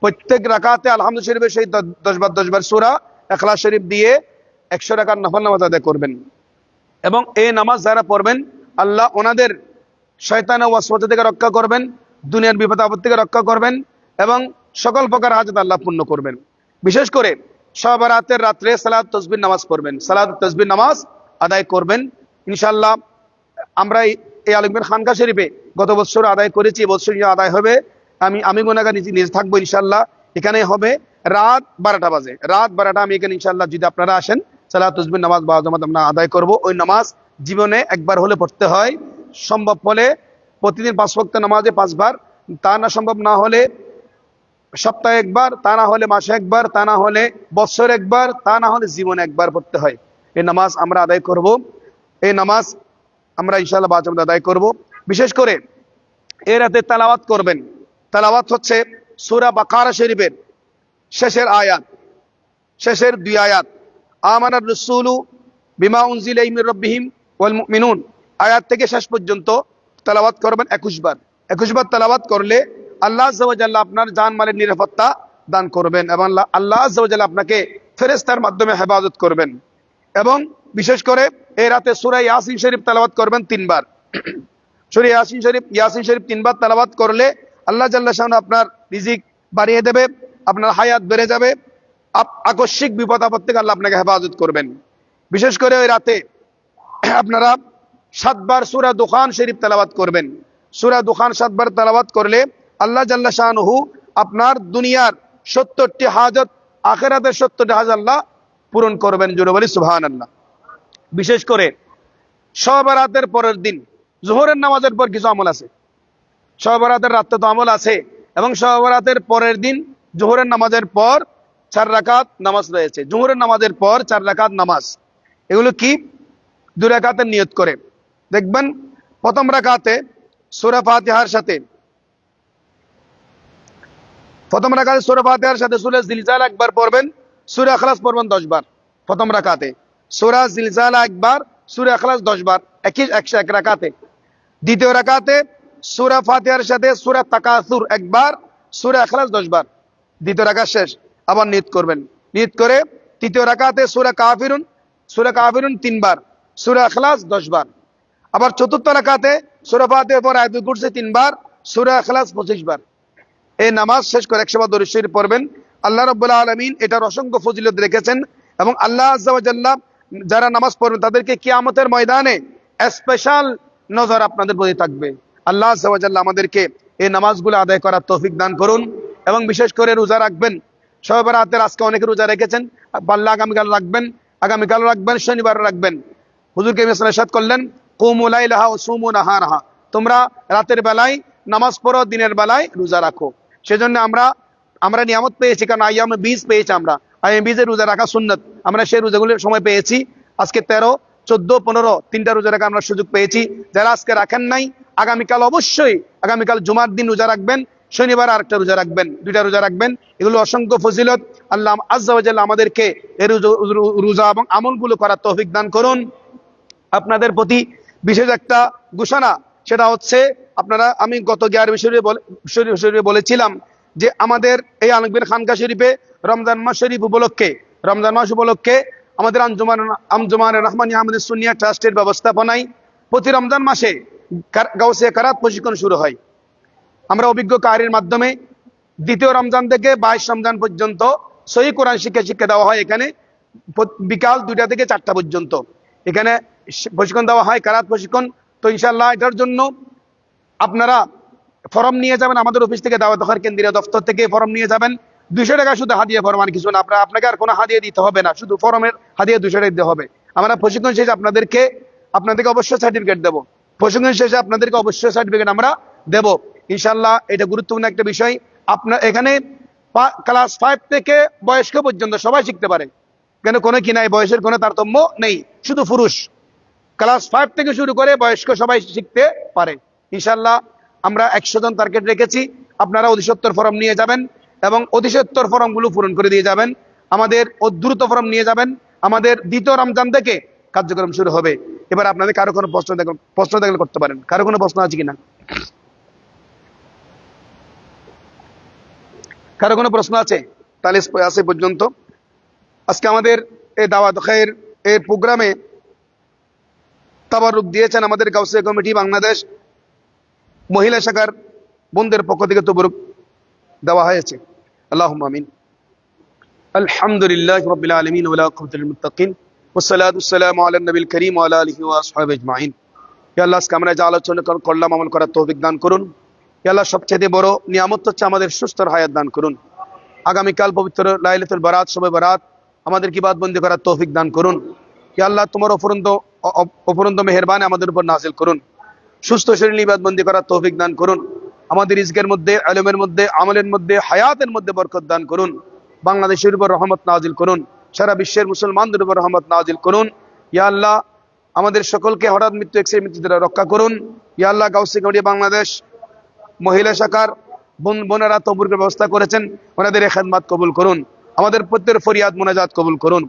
প্রত্যেক রাকাতে আলহামদুলিল্লাহ শরীফের সহিত 10 বার সূরা ইখলাস শরীফ দিয়ে 100 রাকাত নফল নামাজ আদায় করবেন। এবং এই নামাজ যারা পড়বেন আল্লাহ ওনাদের শয়তান ও ওয়াসওয়াসা থেকে রক্ষা করবেন, দুনিয়ার বিপদ আপদ থেকে রক্ষা করবেন এবং সকল প্রকার হাজত আল্লাহ পূর্ণ করবেন। বিশেষ করে শবে বরাতের রাত্রে সালাত তাসবিহ নামাজ পড়বেন, সালাত তাসবিহ নামাজ আদায় করবেন। ইনশাআল্লাহ আমরা এই আলিগড় খানকা শরীফে গত বছর আদায় করেছি, এবছর আদায় হবে। আমি গুনাহগার নিজে থাকবো ইনশাআল্লাহ। এখানে হবে রাত 12টা বাজে, রাত 12টা আমি এখানে ইনশাআল্লাহ যদি আপনারা আসেন সালাত তাসবিহ নামাজ বা জামাত আমরা আদায় করব। ওই নামাজ জীবনে একবার হলে পড়তে হয়, সম্ভব হলে প্রতিদিন 5 ওয়াক্ত নামাজে 5 বার, তা না সম্ভব না হলে সপ্তাহে একবার, তা না হলে মাসে একবার, তা না হলে বছর একবার, তা না হলে জীবনে একবার পড়তে হয়। এই নামাজ আমরা আদায় করব, এই নামাজ আমরা ইনশাআল্লাহ বাজামত আদায় করব। বিশেষ করে এই রাতে তেলাওয়াত করবেন। তেলাওয়াত হচ্ছে সূরা বাকারা শরীফের শেষের আয়াত, শেষের 2 আয়াত, আমানার রাসূলু বিমা উনজিলা মির রাব্বিহিম ওয়াল মুমিনুন আয়াত থেকে শেষ পর্যন্ত তেলাওয়াত করবেন 21 বার। 21 বার তেলাওয়াত করলে আল্লাহ আযজা ওয়া জাল্লা আপনার জান মালের নিরাপত্তা দান করবেন এবং আল্লাহ আযজা ওয়া জাল্লা আপনাকে ফেরেশতার মাধ্যমে হেফাজত করবেন। এবং বিশেষ করে এই রাতে সূরা ইয়াসিন শরীফ তেলাওয়াত করবেন 3 বার। সূরা ইয়াসিন শরীফ 3 বার তেলাওয়াত করলে আল্লাহ জাল্লা শাআনহু আপনার রিজিক বাড়িয়ে দেবে, আপনার হায়াত বেড়ে যাবে, আকস্মিক বিপদ আপদ থেকে আল্লাহ আপনাকে হেফাজত করবেন। বিশেষ করে ওই রাতে আপনারা 7 বার সূরা দুখান শরীফ তেলাওয়াত করবেন। সূরা দুখান 7 বার তেলাওয়াত করলে আল্লাহ জাল্লা শাআনহু আপনার দুনিয়ার 70টি হাজত, আখিরাতের 70টি হাজত আল্লাহ পূরণ করবেন। জোরে বলি সুবহানাল্লাহ। বিশেষ করে শবে বরাতের পরের দিন যোহরের নামাজের পর কিছু আমল আছে। শবে বরাতের রাতে তো আমল আছে এবং শবে বরাতের পরের দিন যোহরের নামাজের পর 4 রাকাত নামাজ রয়েছে। যোহরের নামাজের পর 4 রাকাত নামাজ, এগুলো কি? 2 রাকাতের নিয়ত করে দেখবেন। প্রথম রাকাতে সূরা ফাতিহার সাথে সূরা জিলজালা একবার পড়বেন, সূরা ইখলাস পড়বেন 10 বার। প্রথম রাকাতে সূরা জিলজালা একবার, সূরা ইখলাস 10 বার, 101 রাকাতে। দ্বিতীয় রাকাতে সূরা ফাতিহার সাথে সূরা তাকাসুর একবার, সূরা ইখলাস 10 বার। দ্বিতীয় রাকাত শেষ, আবার নিয়ত করবেন। নিয়ত করে তৃতীয় রাকাতে সূরা কাফিরুন 3 বার, সূরা ইখলাস 10 বার। আবার চতুর্থ রাকাতে সূরা ফাতিহার পর আয়াতুল কুরসি 3 বার, সূরা ইখলাস 25 বার। এই নামাজ শেষ করে 100 বার দরুদ শরীফ পড়বেন। আল্লাহ রাব্বুল আলামিন এটার অসংখ্য ফজিলত রেখেছেন এবং আল্লাহ আযজা ওয়া জাল্লা যারা নামাজ পড়বেন তাদেরকে কিয়ামতের ময়দানে স্পেশাল নজর আপনাদের প্রতি থাকবে। আল্লাহ আযজা ওয়া জাল্লা আমাদেরকে এই নামাজগুলো আদায় করার তৌফিক দান করুন। এবং বিশেষ করে রোজা রাখবেন। শবে বরাতের আজকে অনেকে রোজা রেখেছেন, পারলে আগামীকাল রাখবেন, শনিবার রাখবেন। হুজুর কারীম সাল্লাল্লাহু আলাইহি ওয়াসাল্লাম ইরশাদ করলেন, কুমু লাইলাহা ওয়া সুমু নাহারাহা, তোমরা রাতের বেলায় নামাজ পড়ো, দিনের বেলায় রোজা রাখো। সেজন্য আমরা নিয়ামত পেয়েছি, কারণ আইয়ামে বীজ পেয়েছি। আমরা আইয়ামে বীজের রোজা রাখা সুন্নাত, আমরা সেই রোজাগুলোর সময় পেয়েছি। আজকে 13, 14, 15 3টা রোজা রাখা আমরা সুযোগ পেয়েছি। যারা আজকে রাখেন নাই, আগামীকাল অবশ্যই, আগামীকাল জুমার দিন রোজা রাখবেন, শনিবার আরেকটা রোজা রাখবেন, 2টা রোজা রাখবেন। এগুলো অসংখ্য ফজিলত। আল্লাহ আযজা ওয়া জাল্লা আমাদেরকে এই রোজা এবং আমলগুলো করার তৌফিক দান করুন। আপনাদের প্রতি বিশেষ একটা ঘোষণা, সেটা হচ্ছে আমি গত 11 শরীফে বলেছিলাম যে আমাদের এই আলিগড় খানকা শরীফে রমজান মাস উপলক্ষে আমাদের আঞ্জুমান রহমানিয়া আহমদিয়া সুন্নিয়া ট্রাস্টের ব্যবস্থাপনায় প্রতি রমজান মাসে গাউসিয়া কেরাত প্রশিক্ষণ শুরু হয়। আমরা অভিজ্ঞ কারির মাধ্যমে 2য় রমজান থেকে 22 রমজান পর্যন্ত সহিহ কোরআন শিক্ষা দেওয়া হয়। এখানে বিকাল 2টা থেকে 4টা পর্যন্ত এখানে প্রশিক্ষণ দেওয়া হয়, কেরাত প্রশিক্ষণ। তো ইনশাআল্লাহ এটার জন্য আপনারা ফর্ম নিয়ে যাবেন আমাদের অফিস থেকে, দাওয়াত খায়ের কেন্দ্রীয় দপ্তর থেকে ফর্ম নিয়ে যাবেন। 200 টাকা শুধু হাদিয়া ফর্ম, আর কিছু না। আপনাকে আর কোনো হাদিয়া দিতে হবে না, শুধু ফর্মের হাদিয়া 200 টাকা দিতে হবে। আমরা প্রশিক্ষণ শেষে আপনাদেরকে অবশ্যই সার্টিফিকেট দেবো। প্রশিক্ষণ শেষে আপনাদেরকে অবশ্যই সার্টিফিকেট আমরা দেব ইনশাআল্লাহ। এটা গুরুত্বপূর্ণ একটা বিষয়। আপনার এখানে ক্লাস 5 থেকে বয়স্ক পর্যন্ত সবাই শিখতে পারে, কেন কোনো কি নাই, বয়সের কোনো তারতম্য নেই, শুধু পুরুষ। ক্লাস 5 থেকে শুরু করে বয়স্ক সবাই শিখতে পারে ইনশাআল্লাহ। আমরা 100 জন টার্গেট রেখেছি। আপনারা অধিসত্তর ফর্ম নিয়ে যাবেন এবং অধিসত্তর ফর্মগুলো পূরণ করে দিয়ে যাবেন। আমাদের দ্রুত ফর্ম নিয়ে যাবেন। আমাদের 2য় রমজান থেকে কার্যক্রম শুরু হবে এবার আপনাদের কারো কোনো প্রশ্ন থাকলে করতে পারেন। কারো কোনো প্রশ্ন আছে কিনা? কারো কোনো প্রশ্ন আছে? তাহলে আসে পর্যন্ত আজকে আমাদের এই দাওয়াত খায়ের এই প্রোগ্রামে তাবারুক দিয়েছেন আমাদের গাউসিয়া কমিটি বাংলাদেশ মহিলা শাখার বোনদের পক্ষ থেকে তাবারুক দেওয়া হয়েছে। আল্লাহুম্মা আমিন। আলহামদুলিল্লাহি রাব্বিল আলামিন ওয়া লা আকিবাতুল লিল মুত্তাকিন ওয়াসসালাতু ওয়াসসালামু আলা নবিল কারীম ওয়া আলা আলিহি ওয়া আসহাবিহি আজমাইন। ইয়া আল্লাহ, আজকে আমরা যা আলোচনা করলাম আমল করার তৌফিক দান করুন। ইয়া আল্লাহ, সবচেয়ে বড় নিয়ামত হচ্ছে আমাদের সুস্থ হায়াত দান করুন। আগামীকাল পবিত্র লাইলাতুল বারাত, শবে বারাত আমাদের ইবাদতবন্দি করার তৌফিক দান করুন। ইয়া আল্লাহ, তোমার অফুরন্ত মেহেরবানি আমাদের উপর নাযিল করুন। সুস্থ শরীরে ইবাদতবন্দি করার তৌফিক দান করুন। আমাদের রিজকের মধ্যে, ইলমের মধ্যে, আমলের মধ্যে, হায়াতের মধ্যে বরকত দান করুন। বাংলাদেশের উপর রহমত নাযিল করুন। সারা বিশ্বের মুসলমানদের উপর রহমত নাযিল করুন। ইয়া আল্লাহ, আমাদের সকলকে হঠাৎ মৃত্যু এক্সিডেন্ট মৃত্যু দ্বারা রক্ষা করুন। ইয়া আল্লাহ, গাউসিয়া কমিটি বাংলাদেশ মহিলা শাখার বোনেরা তবুরকের ব্যবস্থা করেছেন, ওনাদের খেদমত কবুল করুন। আমাদের প্রত্যেকের ফরিয়াদ মোনাজাত কবুল করুন।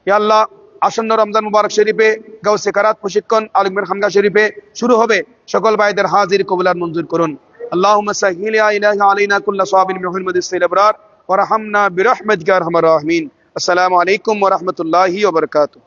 ইয়া আল্লাহ, আসন্ন রমজান মুবারক শরীফে গাউসিয়া কারাত প্রশিক্ষণ আলিমের খানকা শরীফে শুরু হবে। সকল ভাইদের হাজির কবুল আর মঞ্জুর করুন। আল্লাহুম্মা সাহহিল ইয়া ইলাহি আলাইনা কুল্লা সাবিন মুহাম্মাদিস সাইয়্যিদিল আবরার ওয়া রাহমনা বিরহমাতিকা ইয়া আরহামার রাহিমিন। আসসালামু আলাইকুম ওয়া রাহমাতুল্লাহি ওয়া বারাকাতুহু।